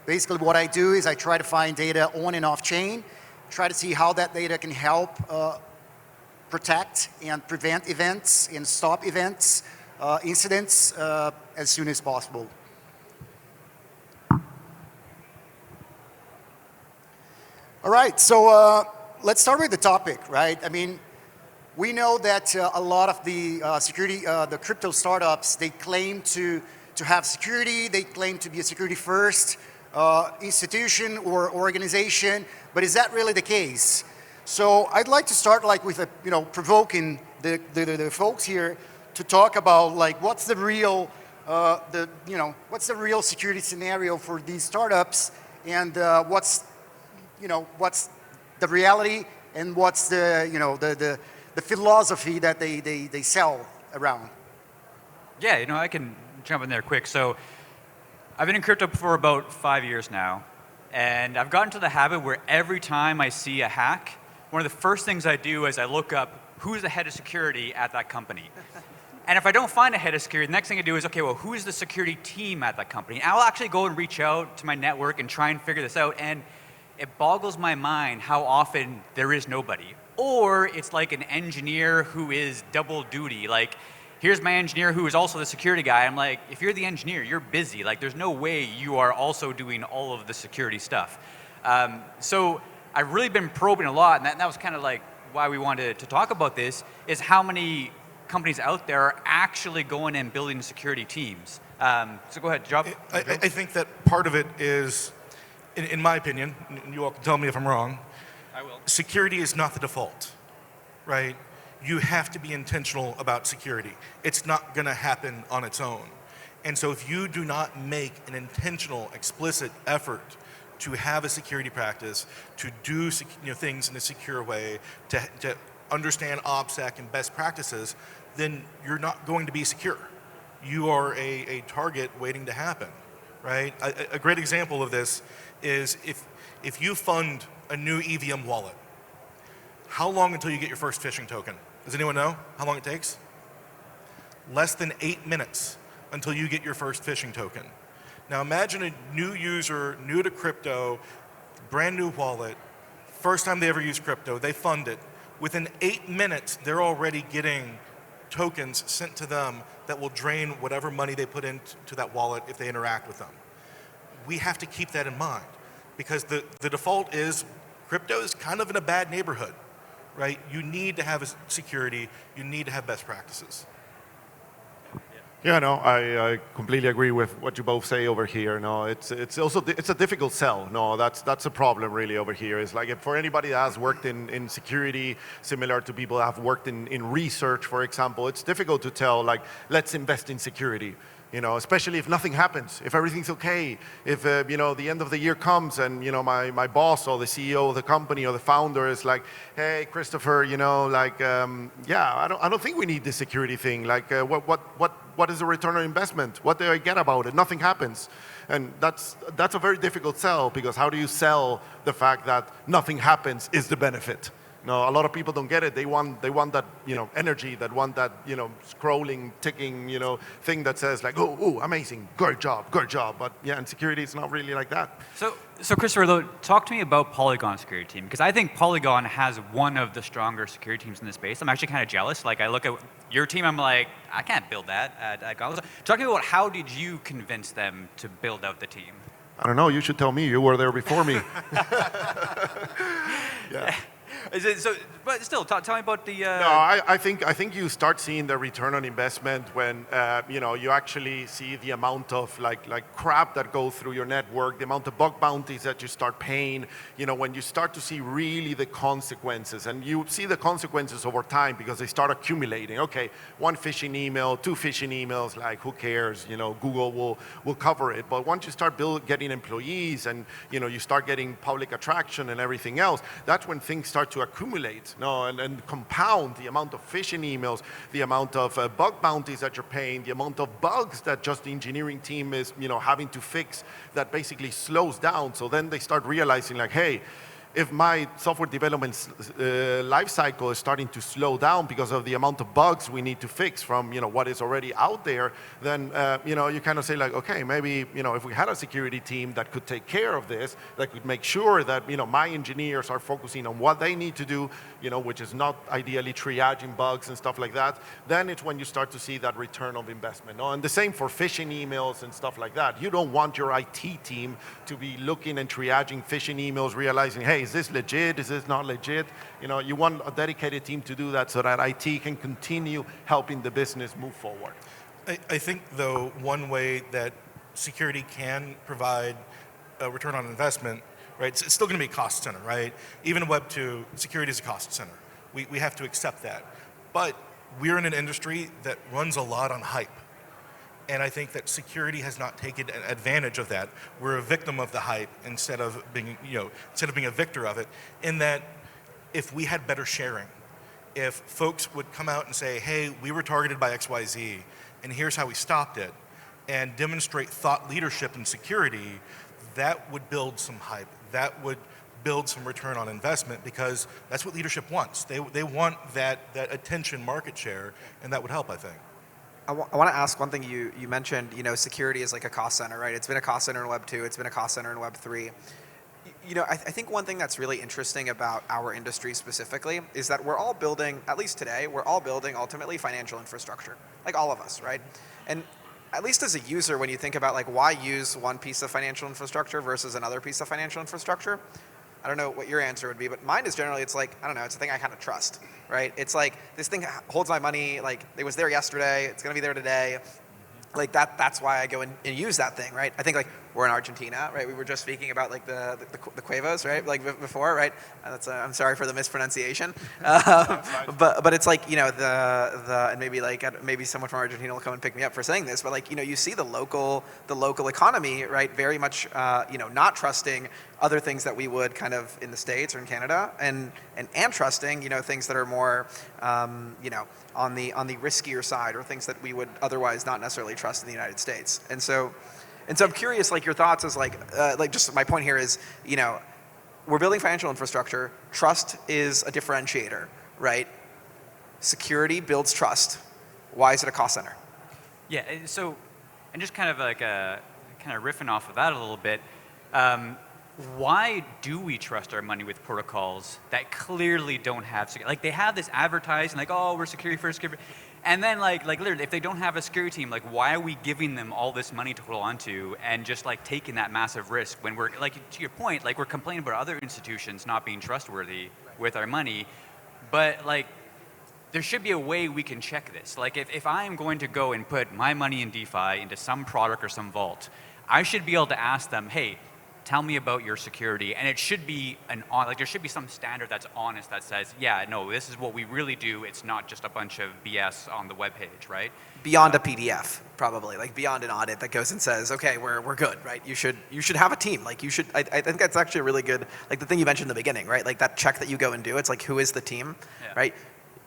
Basically what I do is I try to find data on and off-chain, try to see how that data can help protect and prevent events and stop events, incidents as soon as possible. All right, so let's start with the topic, right? I mean, we know that a lot of the the crypto startups, they claim to have security, they claim to be a security first institution or organization, but is that really the case? So I'd like to start like with provoking the folks here to talk about like what's the real what's the real security scenario for these startups, and what's the reality, and what's the philosophy that they sell around. Yeah, I can jump in there quick. So I've been in crypto for about 5 years now, and I've gotten to the habit where every time I see a hack, one of the first things I do is I look up who's the head of security at that company. And if I don't find a head of security, the next thing I do is, okay, well, who's the security team at that company? And I'll actually go and reach out to my network and try and figure this out. And it boggles my mind how often there is nobody. Or it's like an engineer who is double duty. Like, here's my engineer who is also the security guy. I'm like, if you're the engineer, you're busy. Like, there's no way you are also doing all of the security stuff. So I've really been probing a lot, and that was kind of like why we wanted to talk about this, is how many companies out there are actually going and building security teams. So go ahead, Job. I think that part of it is, in my opinion, and you all can tell me if I'm wrong, I will. Security is not the default, right? You have to be intentional about security. It's not going to happen on its own. And so if you do not make an intentional, explicit effort to have a security practice, to do things in a secure way, to understand OPSEC and best practices, then you're not going to be secure. You are a target waiting to happen, right? A great example of this is if you fund a new EVM wallet, how long until you get your first phishing token? Does anyone know how long it takes? Less than 8 minutes until you get your first phishing token. Now imagine a new user, new to crypto, brand new wallet, first time they ever use crypto, they fund it. Within 8 minutes, they're already getting tokens sent to them that will drain whatever money they put into that wallet if they interact with them. We have to keep that in mind because the default is crypto is kind of in a bad neighborhood, right? You need to have security, you need to have best practices. Yeah, no, I completely agree with what you both say over here. No, it's also it's a difficult sell. No, that's a problem really over here. It's like for anybody that has worked in security, similar to people that have worked in research, for example, it's difficult to tell like let's invest in security. You know, especially if nothing happens, if everything's okay, if you know the end of the year comes and you know my boss or the CEO of the company or the founder is like, hey Christopher, you know, like yeah, I don't think we need this security thing. Like what is the return on investment? What do I get about it? Nothing happens, and that's a very difficult sell because how do you sell the fact that nothing happens is the benefit? No, a lot of people don't get it. They want that, you know, energy, that want that, you know, scrolling, ticking, you know, thing that says like, oh, amazing, good job. But yeah, in security, it's not really like that. So Christopher, though, talk to me about Polygon's security team, because I think Polygon has one of the stronger security teams in the space. I'm actually kind of jealous. Like I look at your team, I'm like, I can't build that at Gauntlet. Talk to me about how did you convince them to build out the team? I don't know. You should tell me. You were there before me. Yeah. Is it, so, but still, tell me about the. No, I think you start seeing the return on investment when you know you actually see the amount of like crap that goes through your network, the amount of bug bounties that you start paying. You know, when you start to see really the consequences, and you see the consequences over time because they start accumulating. Okay, one phishing email, two phishing emails, like who cares? You know, Google will cover it. But once you start getting employees, and you know you start getting public attraction and everything else, that's when things start to accumulate, no, and compound the amount of phishing emails, the amount of bug bounties that you're paying, the amount of bugs that just the engineering team is, you know, having to fix that basically slows down. So then they start realizing like, hey, if my software development life cycle is starting to slow down because of the amount of bugs we need to fix from, you know, what is already out there, then, you know, you kind of say like, okay, maybe, you know, if we had a security team that could take care of this, that could make sure that, you know, my engineers are focusing on what they need to do, you know, which is not ideally triaging bugs and stuff like that, then it's when you start to see that return of investment. No? And the same for phishing emails and stuff like that. You don't want your IT team to be looking and triaging phishing emails, realizing, hey, is this legit? Is this not legit? You know, you want a dedicated team to do that so that IT can continue helping the business move forward. I think, though, one way that security can provide a return on investment, right, it's still going to be a cost center, right? Even in Web 2, security is a cost center. We have to accept that. But we're in an industry that runs a lot on hype. And I think that security has not taken advantage of that. We're a victim of the hype instead of being, you know, being a victor of it. In that, if we had better sharing, if folks would come out and say, hey, we were targeted by XYZ, and here's how we stopped it, and demonstrate thought leadership in security, that would build some hype. That would build some return on investment because that's what leadership wants. They want that attention market share, and that would help, I think. I want to ask one thing you mentioned, you know, security is like a cost center, right? It's been a cost center in Web 2, it's been a cost center in Web 3. You know, I think one thing that's really interesting about our industry specifically is that we're all building, at least today, we're all building ultimately financial infrastructure, like all of us, right? And at least as a user, when you think about like why use one piece of financial infrastructure versus another piece of financial infrastructure, I don't know what your answer would be, but mine is generally, it's like, I don't know, it's a thing I kind of trust, right? It's like, this thing holds my money, like, it was there yesterday, it's gonna be there today. Like, that's why I go and use that thing, right? I think, like, we're in Argentina, right? We were just speaking about, like, the Cuevos, right? Like, before, right? I'm sorry for the mispronunciation. But it's like, you know, and maybe someone from Argentina will come and pick me up for saying this, but, like, you know, you see the local economy, right, very much, you know, not trusting other things that we would kind of in the States or in Canada, and trusting, you know, things that are more, you know, on the riskier side, or things that we would otherwise not necessarily trust in the United States. And so I'm curious, like, your thoughts is like just my point here is, you know, we're building financial infrastructure. Trust is a differentiator, right? Security builds trust. Why is it a cost center? Yeah, so, and just kind of like riffing off of that a little bit, why do we trust our money with protocols that clearly don't have security? Like, they have this advertising, like, oh, we're security first, And then like literally, if they don't have a security team, like why are we giving them all this money to hold on to and just like taking that massive risk when we're, like to your point, like we're complaining about other institutions not being trustworthy with our money, but like there should be a way we can check this. Like if I am going to go and put my money in DeFi into some product or some vault, I should be able to ask them, hey, tell me about your security, and it should be there should be some standard that's honest that says, yeah, no, this is what we really do. It's not just a bunch of BS on the webpage, right? Beyond a PDF, probably, like beyond an audit that goes and says, okay, we're good, right? You should have a team. Like you should. I think that's actually a really good, like the thing you mentioned in the beginning, right? Like that check that you go and do. It's like, who is the team, right?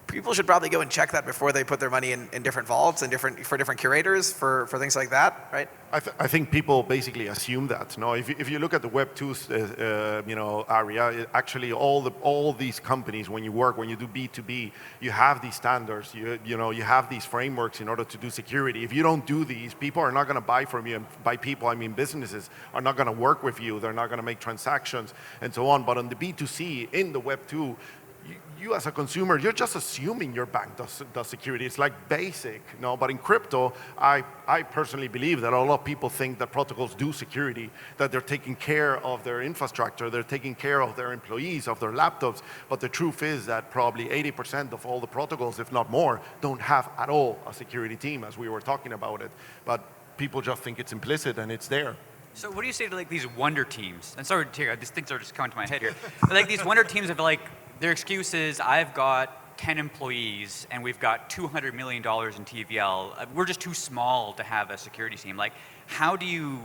People should probably go and check that before they put their money in different vaults and for different curators for things like that, right? I think people basically assume that. No, if you look at the Web2 area, actually all these companies, when you do B2B, you have these standards, you have these frameworks in order to do security. If you don't do these, people are not going to buy from you. And by people, I mean businesses are not going to work with you. They're not going to make transactions and so on. But on the B2C in the Web2, you as a consumer, you're just assuming your bank does security. It's like basic, no? But in crypto, I personally believe that a lot of people think that protocols do security, that they're taking care of their infrastructure, they're taking care of their employees, of their laptops. But the truth is that probably 80% of all the protocols, if not more, don't have at all a security team, as we were talking about it. But people just think it's implicit and it's there. So what do you say to like these wonder teams? And sorry, these things are just coming to my head here. But like these wonder teams of like, their excuse is, I've got 10 employees and we've got $200 million in TVL. We're just too small to have a security team. Like, how do you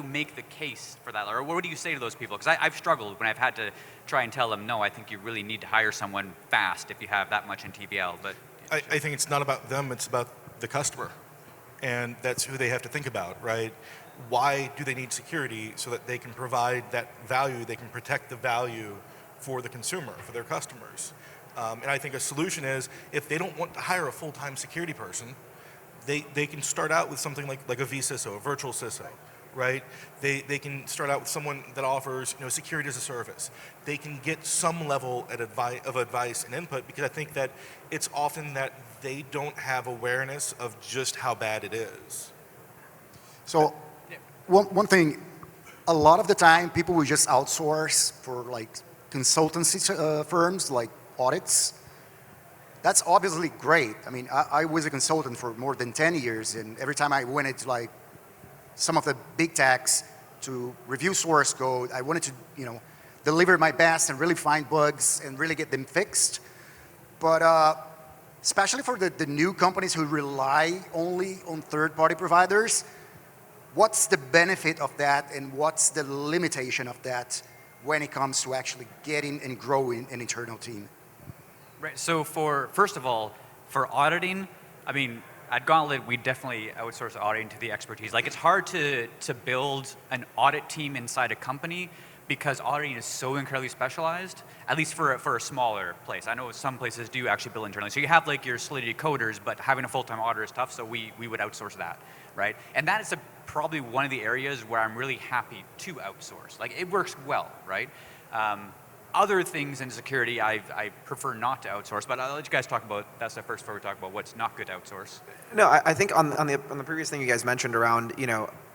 make the case for that? Or what do you say to those people? Because I've struggled when I've had to try and tell them, no, I think you really need to hire someone fast if you have that much in TVL. But I think it's not about them, it's about the customer. And that's who they have to think about, right? Why do they need security? So that they can provide that value, they can protect the value for the consumer, for their customers. And I think a solution is, if they don't want to hire a full-time security person, they can start out with something like a vCISO, a virtual CISO, right? They can start out with someone that offers security as a service. They can get some level of advice and input, because I think that it's often that they don't have awareness of just how bad it is. So one thing, a lot of the time people will just outsource for like consultancy firms like audits. That's obviously great. I mean, I was a consultant for more than 10 years, and every time I went into like some of the big techs to review source code, I wanted to, deliver my best and really find bugs and really get them fixed. But especially for the new companies who rely only on third-party providers, what's the benefit of that and what's the limitation of that when it comes to actually getting and growing an internal team? Right, so first of all, for auditing, I mean, at Gauntlet, we definitely outsource auditing to the expertise. Like, it's hard to build an audit team inside a company because auditing is so incredibly specialized, at least for a smaller place. I know some places do actually build internally. So you have like your Solidity coders, but having a full-time auditor is tough, so we would outsource that, right? And that is probably one of the areas where I'm really happy to outsource. Like, it works well, right? Other things in security, I prefer not to outsource, but I'll let you guys talk about, that's the first before we talk about what's not good to outsource. No, I think on the previous thing you guys mentioned around,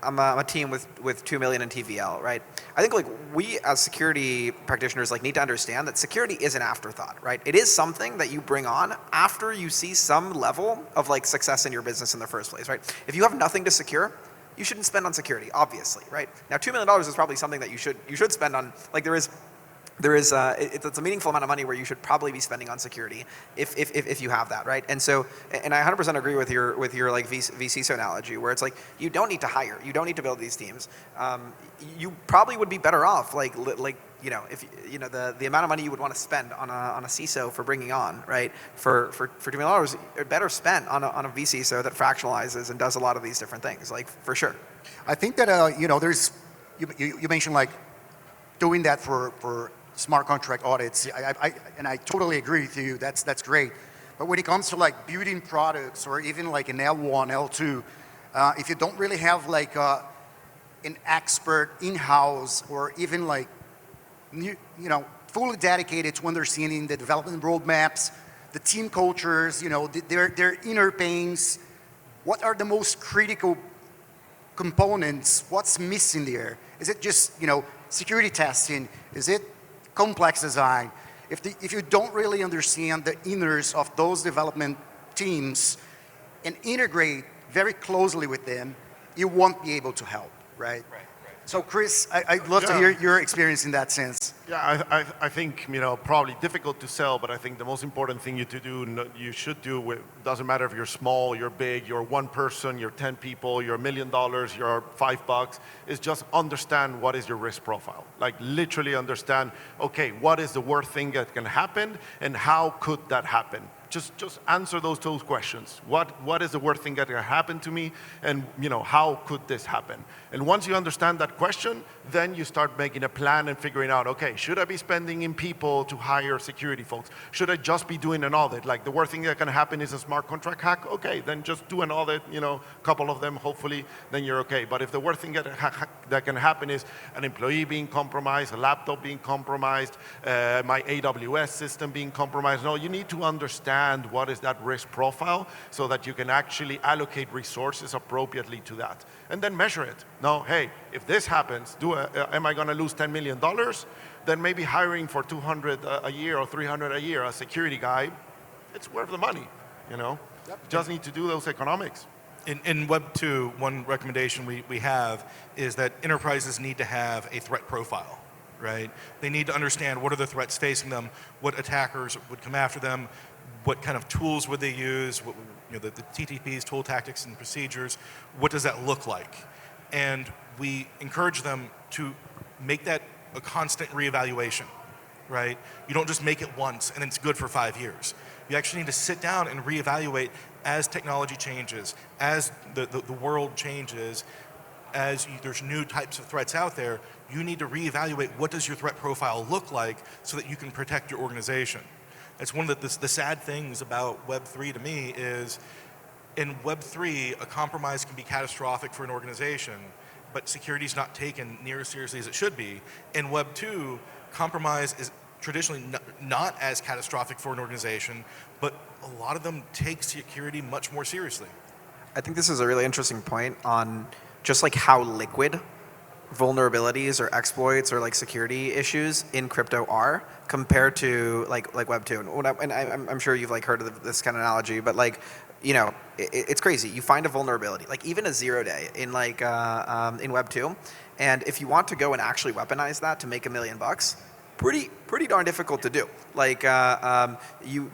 I'm a team with 2 million in TVL, right? I think like we as security practitioners like need to understand that security is an afterthought, right? It is something that you bring on after you see some level of like success in your business in the first place, right? If you have nothing to secure, you shouldn't spend on security, obviously, right? Now, $2 million is probably something that you should spend on. Like it's a meaningful amount of money where you should probably be spending on security if you have that, right? And so, and I 100% agree with your like vCISO analogy, where it's like you don't need to hire, you don't need to build these teams. You probably would be better off if the amount of money you would want to spend on a CISO for bringing on, right, for $2 million, better spent on a vCISO that fractionalizes and does a lot of these different things, like for sure. I think that there's you mentioned like doing that for smart contract audits, and I totally agree with you. That's great. But when it comes to like building products or even like an L1, L2, if you don't really have like an expert in-house or even like fully dedicated to understanding the development roadmaps, the team cultures, their inner pains. What are the most critical components? What's missing there? Is it just security testing? Is it complex design? If you don't really understand the inners of those development teams and integrate very closely with them, you won't be able to help, right? So Chris, I'd love to hear your experience in that sense. Yeah, I think, probably difficult to sell, but I think the most important thing you should do, doesn't matter if you're small, you're big, you're one person, you're 10 people, you're $1 million, you're $5, is just understand what is your risk profile. Like literally understand, okay, what is the worst thing that can happen and how could that happen? Just answer those two questions. What is the worst thing that can happen to me, and how could this happen? And once you understand that question, then you start making a plan and figuring out, okay, should I be spending in people to hire security folks? Should I just be doing an audit? Like the worst thing that can happen is a smart contract hack. Okay, then just do an audit. A couple of them, hopefully, then you're okay. But if the worst thing that can happen is an employee being compromised, a laptop being compromised, my AWS system being compromised, no, you need to understand what is that risk profile so that you can actually allocate resources appropriately to that. And then measure it. No, hey, if this happens, am I going to lose $10 million? Then maybe hiring for 200 a year or 300 a year, a security guy, it's worth the money, You just need to do those economics. In Web 2, one recommendation we have is that enterprises need to have a threat profile, right? They need to understand what are the threats facing them, what attackers would come after them, what kind of tools would they use, the TTPs, tool tactics and procedures, what does that look like? And we encourage them to make that a constant reevaluation, right? You don't just make it once and it's good for 5 years. You actually need to sit down and reevaluate as technology changes, as the world changes, as there's new types of threats out there, you need to reevaluate what does your threat profile look like so that you can protect your organization. That's one of the sad things about Web3 to me is in Web3, a compromise can be catastrophic for an organization, but security is not taken near as seriously as it should be. In Web2, compromise is traditionally not as catastrophic for an organization, but a lot of them take security much more seriously. I think this is a really interesting point on just like how liquid vulnerabilities or exploits or like security issues in crypto are compared to like Web 2. And I'm sure you've like heard of this kind of analogy, but like, it's crazy. You find a vulnerability, like even a 0 day in like in Web 2, and if you want to go and actually weaponize that to make $1 million, pretty darn difficult to do. Like you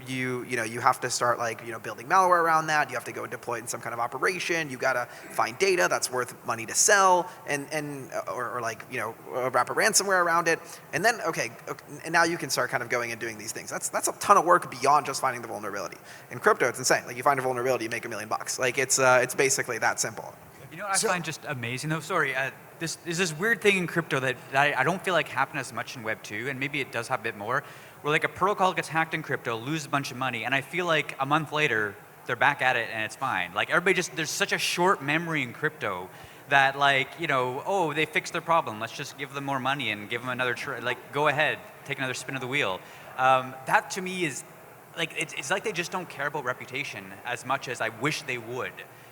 have to start like building malware around that. You have to go and deploy it in some kind of operation. You got to find data that's worth money to sell, or like wrap a ransomware around it. And then and now you can start kind of going and doing these things. That's a ton of work beyond just finding the vulnerability. In crypto, it's insane. Like you find a vulnerability, you make $1 million. Like it's basically that simple. I find just amazing though. Sorry. There's this weird thing in crypto that I don't feel like happened as much in Web 2, and maybe it does have a bit more, where like a protocol gets hacked in crypto, loses a bunch of money, and I feel like a month later, they're back at it and it's fine. Like everybody there's such a short memory in crypto that like, oh, they fixed their problem. Let's just give them more money and give them another try. Like go ahead, take another spin of the wheel. That to me is, like, it's like they just don't care about reputation as much as I wish they would.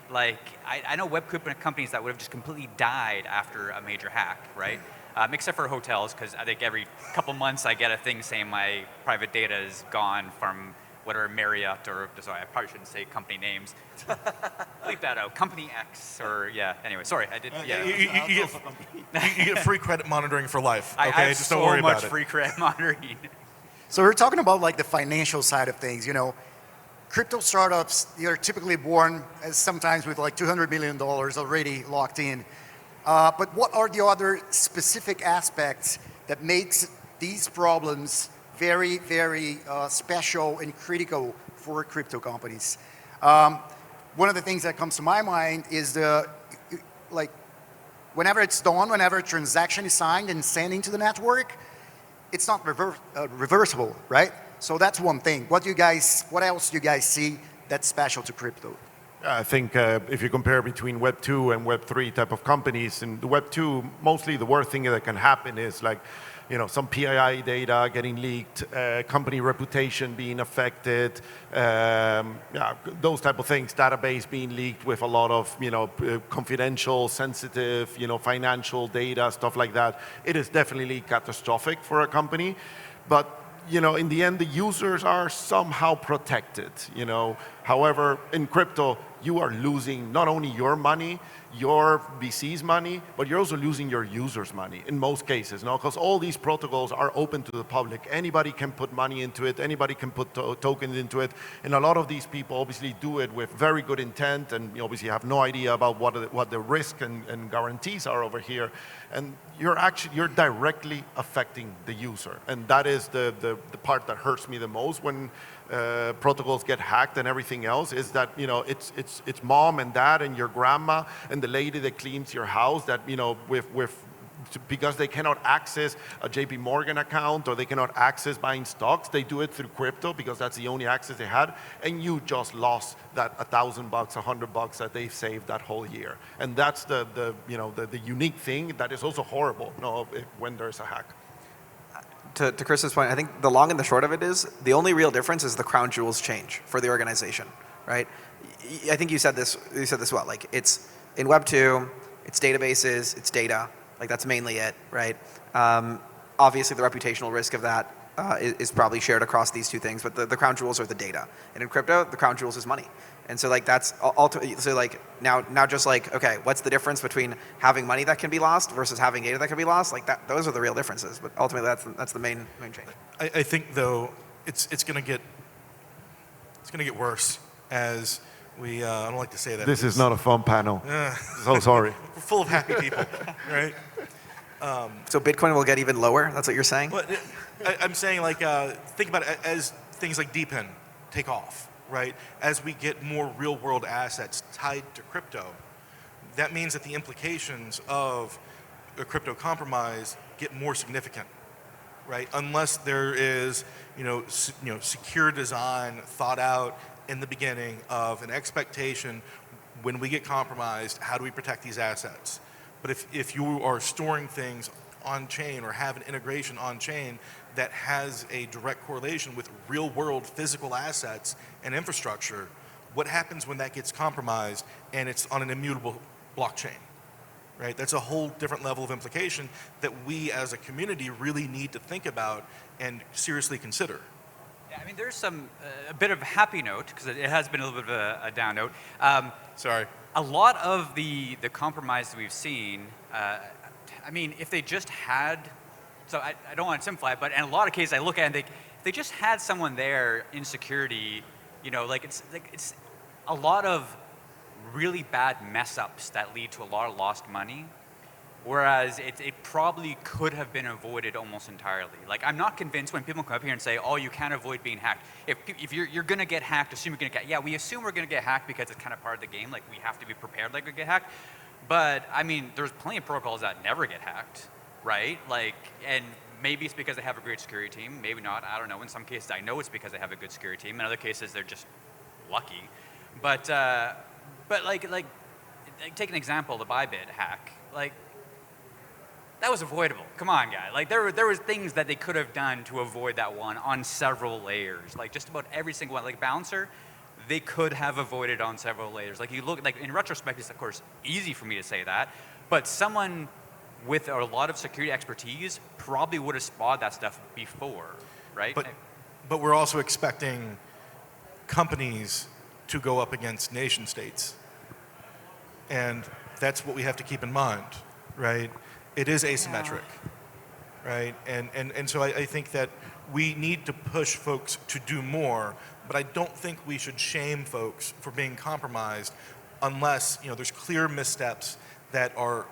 Like, I know web companies that would have just completely died after a major hack, right? Except for hotels, because I think every couple months I get a thing saying my private data is gone from whatever Marriott, or, sorry, I probably shouldn't say company names. Leave that out. Company X, or, yeah, anyway, sorry, I did, yeah. You get free credit monitoring for life, okay? I have just don't worry about it. so much free credit monitoring. So we're talking about like the financial side of things, Crypto startups, they're typically born sometimes with like $200 million already locked in. But what are the other specific aspects that makes these problems very, very special and critical for crypto companies? One of the things that comes to my mind is whenever it's done, whenever a transaction is signed and sent into the network, it's not reversible, right? So that's one thing. What else do you guys see that's special to crypto? I think if you compare between Web 2 and Web 3 type of companies, in the Web 2, mostly the worst thing that can happen is like some PII data getting leaked, company reputation being affected, those type of things, database being leaked with a lot of confidential, sensitive, financial data, stuff like that. It is definitely catastrophic for a company, but in the end, the users are somehow protected. However, in crypto, you are losing not only your money, your VC's money, but you're also losing your users' money in most cases, because all these protocols are open to the public. Anybody can put money into it, anybody can put tokens into it, and a lot of these people obviously do it with very good intent, and obviously have no idea about what the risk and guarantees are over here, and you're directly affecting the user, and that is the part that hurts me the most when protocols get hacked and everything else, is that it's mom and dad and your grandma and the lady that cleans your house that because they cannot access a JP Morgan account or they cannot access buying stocks, they do it through crypto because that's the only access they had, and you just lost that $1,000, $100 that they've saved that whole year. And that's the unique thing that is also horrible when there's a hack. To Chris's point, I think the long and the short of it is the only real difference is the crown jewels change for the organization, right? I think you said this well. Like, it's in Web 2, it's databases, it's data. Like, that's mainly it, right? Obviously, the reputational risk of that is probably shared across these two things, but the crown jewels are the data. And in crypto, the crown jewels is money. And so, like, that's so, like, now just like, okay, what's the difference between having money that can be lost versus having data that can be lost? Like, those are the real differences. But ultimately, that's the main change. I think, though, it's going to get worse as we. I don't like to say that. This is not a fun panel. So sorry. We're full of happy people, right? So Bitcoin will get even lower? That's what you're saying? But I'm saying, like, think about it as things like DePIN take off, right? As we get more real-world assets tied to crypto, that means that the implications of a crypto compromise get more significant, right? Unless there is, secure design thought out in the beginning of an expectation when we get compromised, how do we protect these assets? But if you are storing things on chain or have an integration on chain that has a direct correlation with real world physical assets and infrastructure, what happens when that gets compromised and it's on an immutable blockchain, right? That's a whole different level of implication that we as a community really need to think about and seriously consider. Yeah, I mean, there's a bit of a happy note, because it has been a little bit of a down note. Sorry. A lot of the compromise that we've seen, I mean, if they just had, so I don't want to simplify it, but in a lot of cases I look at it and if they just had someone there in security, it's a lot of really bad mess ups that lead to a lot of lost money. Whereas it probably could have been avoided almost entirely. Like, I'm not convinced when people come up here and say, oh, you can't avoid being hacked. If you're going to get hacked, assume you're going to get, yeah, we assume we're going to get hacked because it's kind of part of the game. Like, we have to be prepared like we get hacked. But, I mean, there's plenty of protocols that never get hacked, right? Like, and maybe it's because they have a great security team. Maybe not. I don't know. In some cases, I know it's because they have a good security team. In other cases, they're just lucky. But like take an example, the Bybit hack. Like, that was avoidable. Come on, guy. Like, there was things that they could have done to avoid that one on several layers. Like, just about every single one. Like, Bouncer, they could have avoided on several layers. Like, you look, like, in retrospect, it's of course easy for me to say that, but someone with a lot of security expertise probably would have spotted that stuff before, right? But we're also expecting companies to go up against nation states. And that's what we have to keep in mind, right? It is asymmetric, right? And so I think that we need to push folks to do more, but I don't think we should shame folks for being compromised unless, there's clear missteps that are,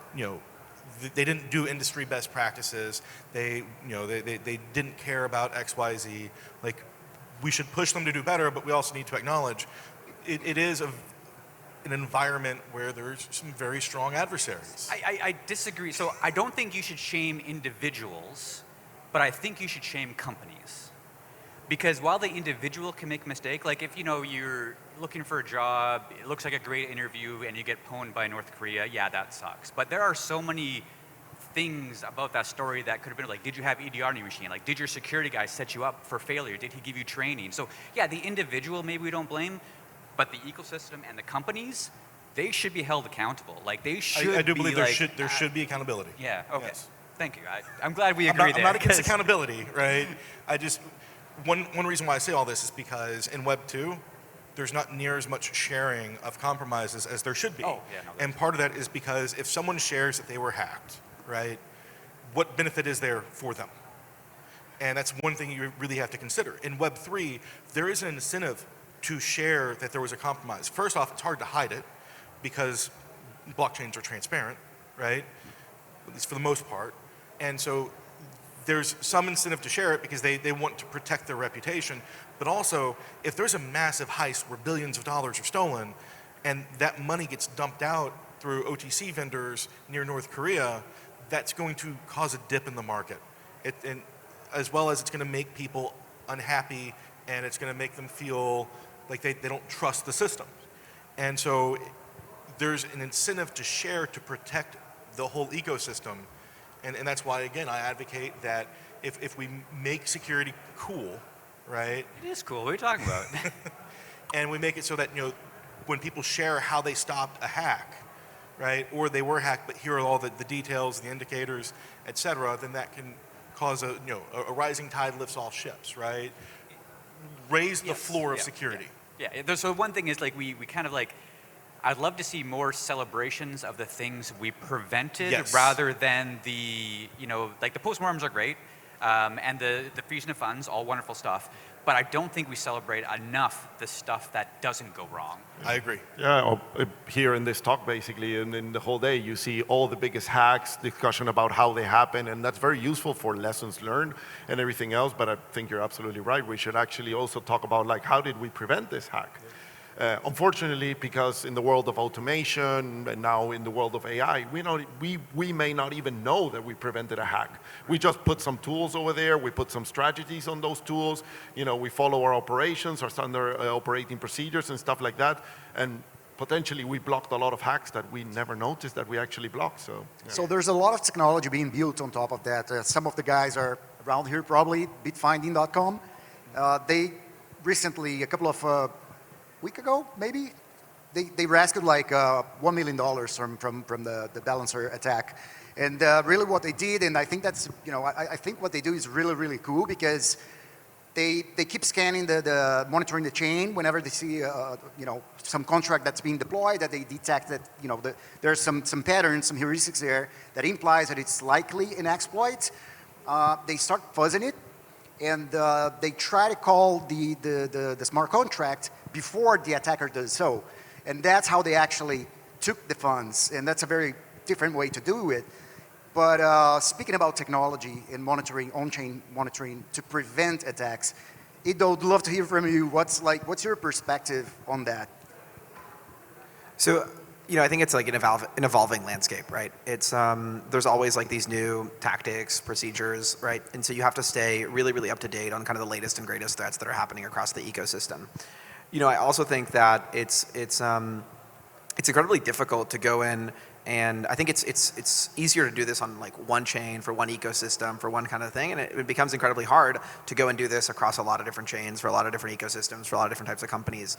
they didn't do industry best practices. They didn't care about X, Y, Z. Like, we should push them to do better, but we also need to acknowledge it is an environment where there's some very strong adversaries. I disagree. So I don't think you should shame individuals, but I think you should shame companies. Because while the individual can make a mistake, like if you're looking for a job, it looks like a great interview and you get pwned by North Korea, yeah, that sucks. But there are so many things about that story that could have been like, did you have EDR on your machine? Like, did your security guy set you up for failure? Did he give you training? So yeah, the individual maybe we don't blame, but the ecosystem and the companies, they should be held accountable. Like they should. I do be believe like, there should be accountability. Yeah. Okay. Yes. Thank you. I'm glad we agree I'm not against 'cause- accountability, right? I just one reason why I say all this is because in Web 2, there's not near as much sharing of compromises as there should be. Oh, yeah, no, and part of that is because if someone shares that they were hacked, right, what benefit is there for them? And that's one thing you really have to consider. In Web 3, there is an incentive to share that there was a compromise. First off, it's hard to hide it because blockchains are transparent, right? At least for the most part. And so there's some incentive to share it because they want to protect their reputation. But also, if there's a massive heist where billions of dollars are stolen and that money gets dumped out through OTC vendors near North Korea, that's going to cause a dip in the market. And as well as it's going to make people unhappy and it's going to make them feel like they don't trust the system. And so there's an incentive to share to protect the whole ecosystem. And that's why, again, I advocate that if we make security cool, right? It is cool. What are you talking about? And we make it so that, when people share how they stopped a hack, right? Or they were hacked, but here are all the details, the indicators, et cetera, then that can cause a rising tide lifts all ships, right? Raise the floor of security. Yeah. So one thing is like we kind of like, I'd love to see more celebrations of the things we prevented rather than the, like the postmortems are great and the fusion of funds, all wonderful stuff. But I don't think we celebrate enough the stuff that doesn't go wrong. I agree. Yeah, here in this talk, basically, and in the whole day, you see all the biggest hacks, discussion about how they happen, and that's very useful for lessons learned and everything else, but I think you're absolutely right. We should actually also talk about, like, how did we prevent this hack? Unfortunately, because in the world of automation and now in the world of AI, we may not even know that we prevented a hack. We just put some tools over there, we put some strategies on those tools, we follow our operations, our standard operating procedures and stuff like that, and potentially we blocked a lot of hacks that we never noticed that we actually blocked. So, yeah. So there's a lot of technology being built on top of that. Some of the guys are around here probably, bitfinding.com. They recently, a couple of week ago, maybe, they rescued like $1 million from the balancer attack. And really what they did, and I think that's, I think what they do is really, really cool because they keep scanning monitoring the chain whenever they see, some contract that's being deployed that they detect that, there's some patterns, some heuristics there that implies that it's likely an exploit. They start fuzzing it and they try to call the smart contract before the attacker does so. And that's how they actually took the funds. And that's a very different way to do it. But speaking about technology and monitoring, on-chain monitoring to prevent attacks, Ido, I'd love to hear from you. What's your perspective on that? So, I think it's like an evolving landscape, right? It's there's always like these new tactics, procedures, right? And so you have to stay really, really up to date on kind of the latest and greatest threats that are happening across the ecosystem. I also think that it's incredibly difficult to go in, and I think it's easier to do this on like one chain for one ecosystem for one kind of thing, and it becomes incredibly hard to go and do this across a lot of different chains for a lot of different ecosystems for a lot of different types of companies.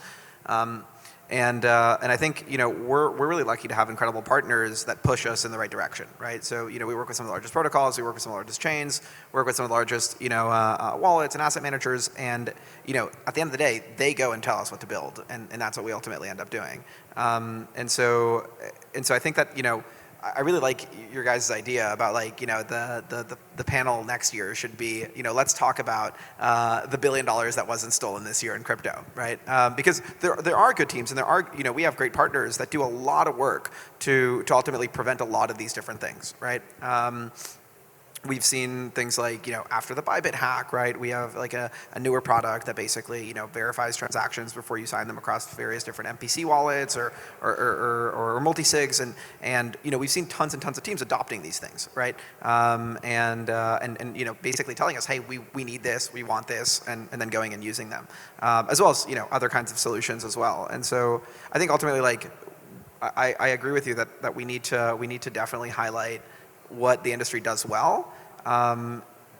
And I think we're really lucky to have incredible partners that push us in the right direction, right? So we work with some of the largest protocols, we work with some of the largest chains, work with some of the largest wallets and asset managers, and at the end of the day, they go and tell us what to build, and that's what we ultimately end up doing. And so I think that I really like your guys' idea about like, the panel next year should be, let's talk about the $1 billion that wasn't stolen this year in crypto, right? Because there are good teams and there are, we have great partners that do a lot of work to ultimately prevent a lot of these different things, right? We've seen things like, after the Bybit hack, right? We have like a newer product that basically, verifies transactions before you sign them across various different MPC wallets or multi-sigs, and we've seen tons and tons of teams adopting these things, right? And basically telling us, hey, we need this, we want this, and then going and using them, as well as other kinds of solutions as well. And so I think ultimately, like, I agree with you that we need to definitely highlight what the industry does well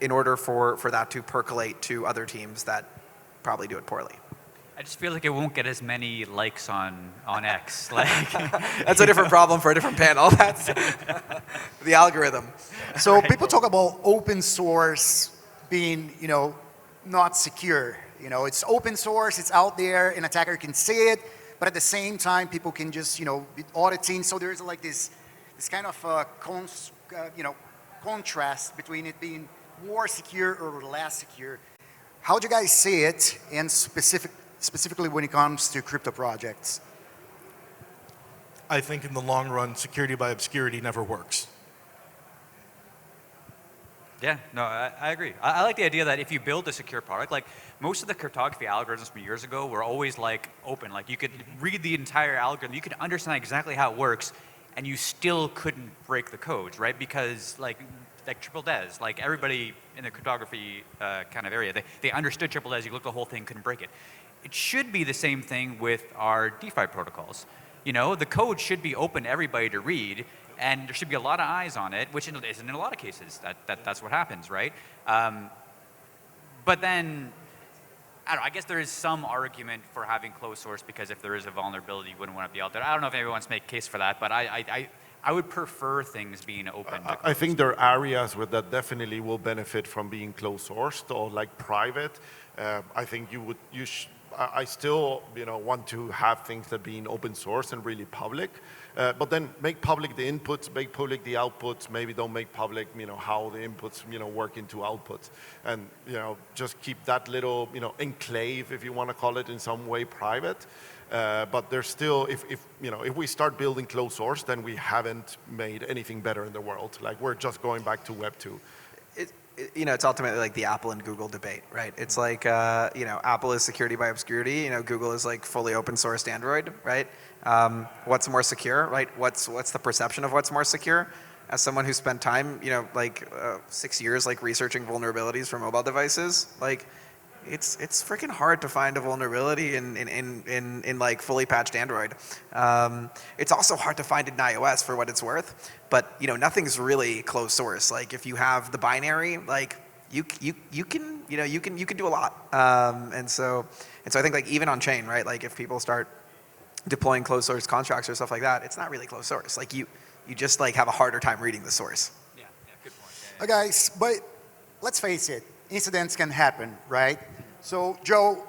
in order for that to percolate to other teams that probably do it poorly. I just feel like it won't get as many likes on X. Like that's a different problem for a different panel. That's the algorithm. So people talk about open source being, not secure. It's open source, it's out there, an attacker can see it, but at the same time, people can just, be auditing. So there's like this kind of contrast between it being more secure or less secure. How do you guys see it, and specifically when it comes to crypto projects? I think in the long run, security by obscurity never works. Yeah, no, I agree. I like the idea that if you build a secure product, like most of the cryptography algorithms from years ago were always like open. Like you could read the entire algorithm, you could understand exactly how it works, and you still couldn't break the codes, right? Because like triple DES, like everybody in the cryptography kind of area, they understood triple DES, you looked at the whole thing, couldn't break it. It should be the same thing with our DeFi protocols. The code should be open to everybody to read, and there should be a lot of eyes on it, which isn't in a lot of cases. That's what happens, right? But then, I don't know, I guess there is some argument for having closed source, because if there is a vulnerability, you wouldn't want to be out there. I don't know if anyone wants to make a case for that, but I would prefer things being open. I think there are areas where that definitely will benefit from being closed sourced or like private. I think I still want to have things that being open source and really public, but then make public the inputs, make public the outputs. Maybe don't make public how the inputs work into outputs, and just keep that little enclave, if you want to call it in some way, private. But there's still, if we start building closed source, then we haven't made anything better in the world. Like we're just going back to Web 2. It's ultimately like the Apple and Google debate, right? It's like, Apple is security by obscurity. Google is like fully open sourced Android, right? What's more secure, right? What's the perception of what's more secure? As someone who spent time, 6 years like researching vulnerabilities for mobile devices, like it's freaking hard to find a vulnerability in like fully patched Android. It's also hard to find in iOS for what it's worth. But nothing's really closed source. Like if you have the binary, like you can do a lot. And so I think like even on chain, right? Like if people start deploying closed source contracts or stuff like that, it's not really closed source. Like you just like have a harder time reading the source. Yeah, good point. Okay, guys, but let's face it, incidents can happen, right? So Joe,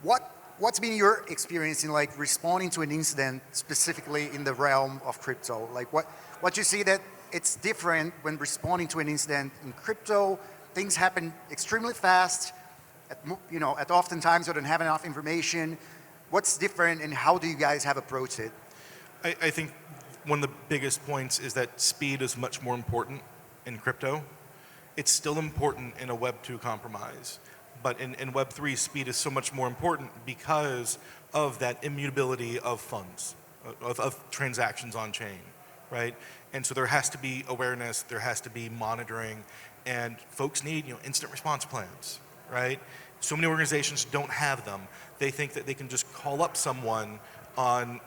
what's been your experience in like responding to an incident specifically in the realm of crypto? Like what you see that it's different when responding to an incident in crypto. Things happen extremely fast. At oftentimes you don't have enough information. What's different, and how do you guys have approached it? I think one of the biggest points is that speed is much more important in crypto. It's still important in a Web 2 compromise, but in Web 3, speed is so much more important because of that immutability of funds, of transactions on chain, right? And so there has to be awareness, there has to be monitoring, and folks need instant response plans, right? So many organizations don't have them. They think that they can just call up someone on,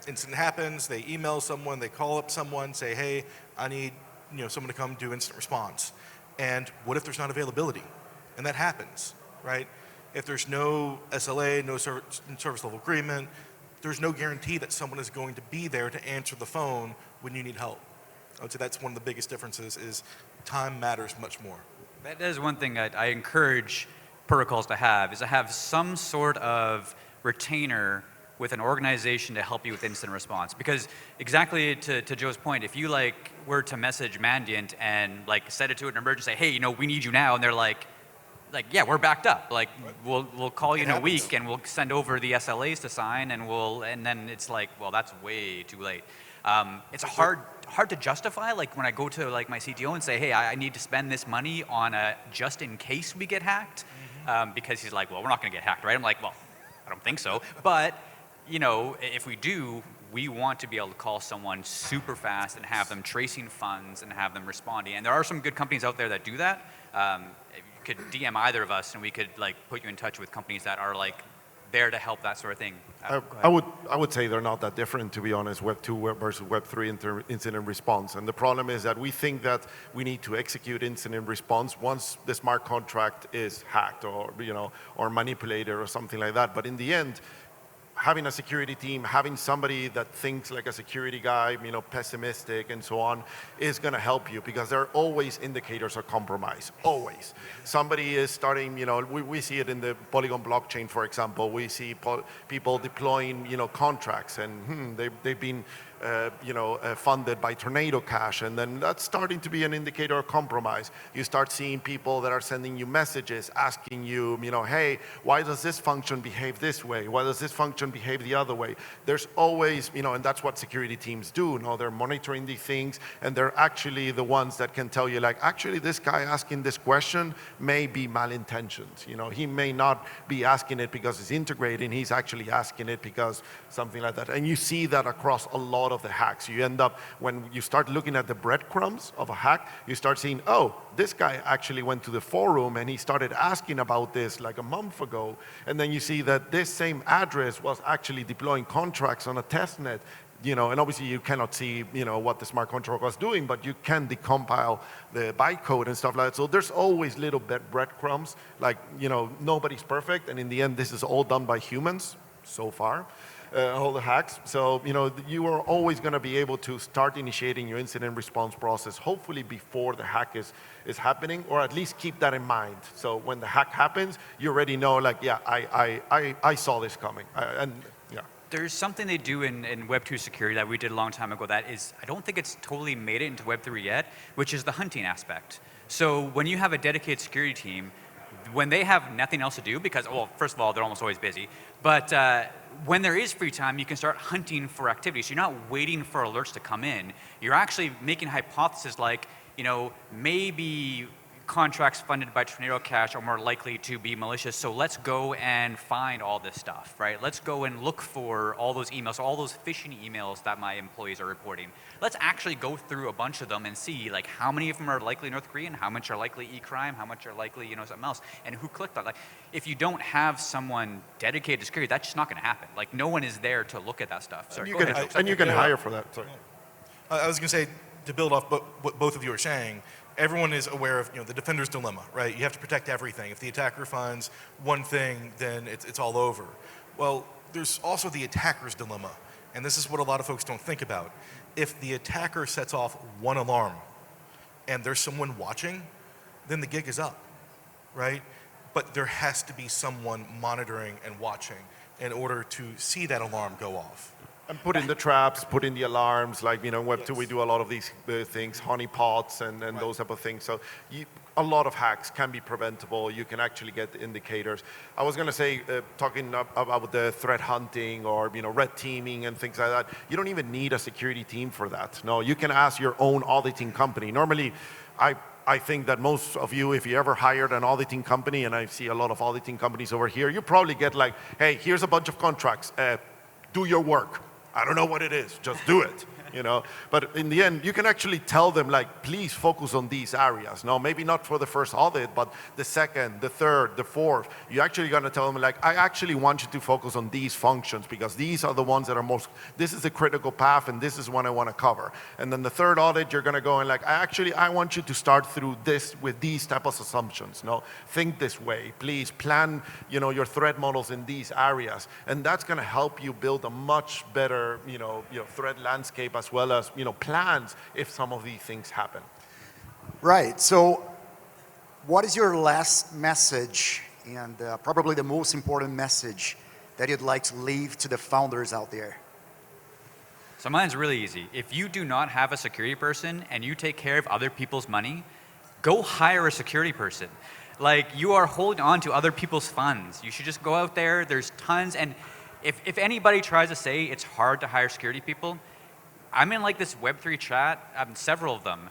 incident happens, they email someone, they call up someone, say, hey, I need someone to come do instant response. And what if there's not availability? And that happens, right? If there's no SLA, no service level agreement, there's no guarantee that someone is going to be there to answer the phone when you need help. I would say that's one of the biggest differences, is time matters much more. That is one thing I encourage protocols to have, is to have some sort of retainer with an organization to help you with instant response. Because exactly to Joe's point, if you were to message Mandiant and set it to an emergency, say, hey, we need you now, and they're like, yeah, we're backed up. We'll call you in a week, and we'll send over the SLAs to sign, and then it's like, well, that's way too late. It's hard to justify. When I go to my CTO and say, hey, I need to spend this money on a just in case we get hacked, because he's like, well, we're not going to get hacked, right? I'm like, well, I don't think so. But if we do, we want to be able to call someone super fast and have them tracing funds and have them responding. And there are some good companies out there that do that. You could DM either of us, and we could put you in touch with companies that are there to help that sort of thing. I would say they're not that different, to be honest, Web 2 versus Web 3 incident response. And the problem is that we think that we need to execute incident response once the smart contract is hacked or, or manipulated or something like that. But in the end, having a security team, having somebody that thinks like a security guy, pessimistic and so on, is going to help you, because there are always indicators of compromise, always. Somebody is starting, we see it in the Polygon blockchain, for example. We see people deploying, contracts, and they've been funded by Tornado Cash, and then that's starting to be an indicator of compromise. You start seeing people that are sending you messages asking you, hey, why does this function behave this way? Why does this function behave the other way? There's always, and that's what security teams do. They're monitoring these things, and they're actually the ones that can tell you, like, actually this guy asking this question may be malintentioned. He may not be asking it because it's integrating. He's actually asking it because something like that. And you see that across a lot of the hacks. You end up, when you start looking at the breadcrumbs of a hack, you start seeing, oh, this guy actually went to the forum and he started asking about this like a month ago. And then you see that this same address was actually deploying contracts on a test net. And obviously you cannot see, what the smart contract was doing, but you can decompile the bytecode and stuff like that. So there's always little breadcrumbs. Like, nobody's perfect, and in the end, this is all done by humans so far. All the hacks. So, you are always going to be able to start initiating your incident response process, hopefully before the hack is happening, or at least keep that in mind. So when the hack happens, you already know, like, yeah, I saw this coming. There's something they do in Web 2 security that we did a long time ago that is, I don't think it's totally made it into Web 3 yet, which is the hunting aspect. So when you have a dedicated security team, when they have nothing else to do, because, well, first of all, they're almost always busy, but when there is free time, you can start hunting for activity. So you're not waiting for alerts to come in. You're actually making hypotheses like, maybe contracts funded by Tornado Cash are more likely to be malicious, so let's go and find all this stuff, right? Let's go and look for all those emails, all those phishing emails that my employees are reporting. Let's actually go through a bunch of them and see, like, how many of them are likely North Korean, how much are likely e-crime, how much are likely, something else, and who clicked on it. Like, if you don't have someone dedicated to security, that's just not going to happen. Like, no one is there to look at that stuff. Sorry, and you can hire for that. Sorry. I was going to say, to build off what both of you are saying, everyone is aware of the defender's dilemma, right? You have to protect everything. If the attacker finds one thing, then it's all over. Well, there's also the attacker's dilemma, and this is what a lot of folks don't think about. If the attacker sets off one alarm and there's someone watching, then the gig is up, right? But there has to be someone monitoring and watching in order to see that alarm go off. And put in the traps, put in the alarms, like, in Web 2 we do a lot of these things, honeypots and right. Those type of things. So a lot of hacks can be preventable. You can actually get indicators. I was going to say, talking about the threat hunting or red teaming and things like that, you don't even need a security team for that. No, you can ask your own auditing company. Normally, I think that most of you, if you ever hired an auditing company, and I see a lot of auditing companies over here, you probably get like, hey, here's a bunch of contracts. Do your work. I don't know what it is, just do it, But in the end, you can actually tell them, like, please focus on these areas. No, maybe not for the first audit, but the second, the third, the fourth. You're actually going to tell them, like, I actually want you to focus on these functions because these are the ones that are most, this is the critical path and this is what I want to cover. And then the third audit, you're going to go and like, I want you to start through this with these type of assumptions. No, think this way. Please plan, your threat models in these areas. And that's going to help you build a much better threat landscape as well as, plans if some of these things happen. Right. So what is your last message and probably the most important message that you'd like to leave to the founders out there? So mine's really easy. If you do not have a security person and you take care of other people's money, go hire a security person. Like, you are holding on to other people's funds. You should just go out there. There's tons. And if anybody tries to say it's hard to hire security people, I'm in like this Web3 chat, several of them,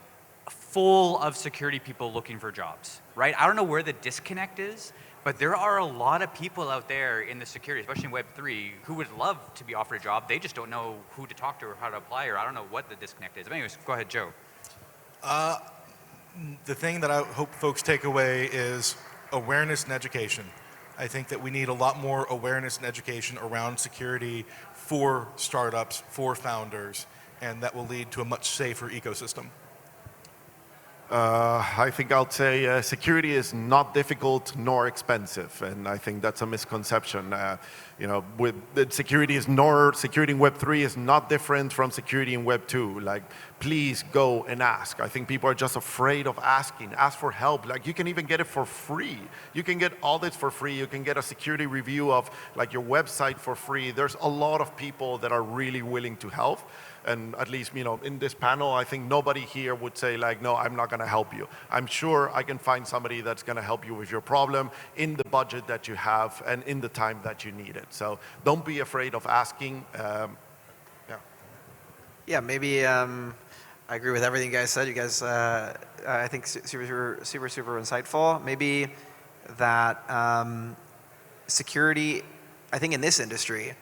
full of security people looking for jobs, right? I don't know where the disconnect is, but there are a lot of people out there in the security, especially in Web3, who would love to be offered a job. They just don't know who to talk to or how to apply, or I don't know what the disconnect is. But anyways, go ahead, Joe. The thing that I hope folks take away is awareness and education. I think that we need a lot more awareness and education around security for startups, for founders, and that will lead to a much safer ecosystem. I think I'll say security is not difficult nor expensive, and I think that's a misconception. With security in Web3 is not different from security in Web2. Like, please go and ask. I think people are just afraid of asking. Ask for help. Like, you can even get it for free. You can get audits for free. You can get a security review of like your website for free. There's a lot of people that are really willing to help. And at least, in this panel, I think nobody here would say like, no, I'm not going to help you. I'm sure I can find somebody that's going to help you with your problem in the budget that you have and in the time that you need it. So don't be afraid of asking. Yeah, maybe I agree with everything you guys said. You guys, I think super insightful. Maybe that security, I think in this industry,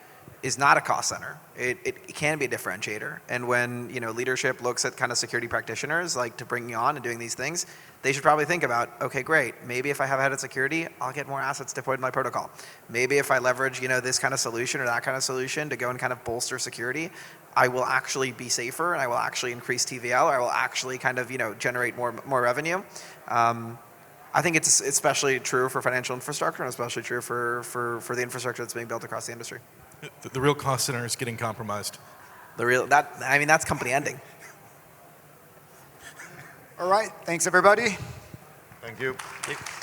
is not a cost center. It can be a differentiator. And when leadership looks at kind of security practitioners, like to bring you on and doing these things, they should probably think about, okay, great, maybe if I have a head of security, I'll get more assets deployed in my protocol. Maybe if I leverage this kind of solution or that kind of solution to go and kind of bolster security, I will actually be safer and I will actually increase TVL, or I will actually kind of generate more revenue. I think it's especially true for financial infrastructure and especially true for the infrastructure that's being built across the industry. The real cost center is getting compromised. That's company ending. All right, thanks everybody. Thank you. Thank you.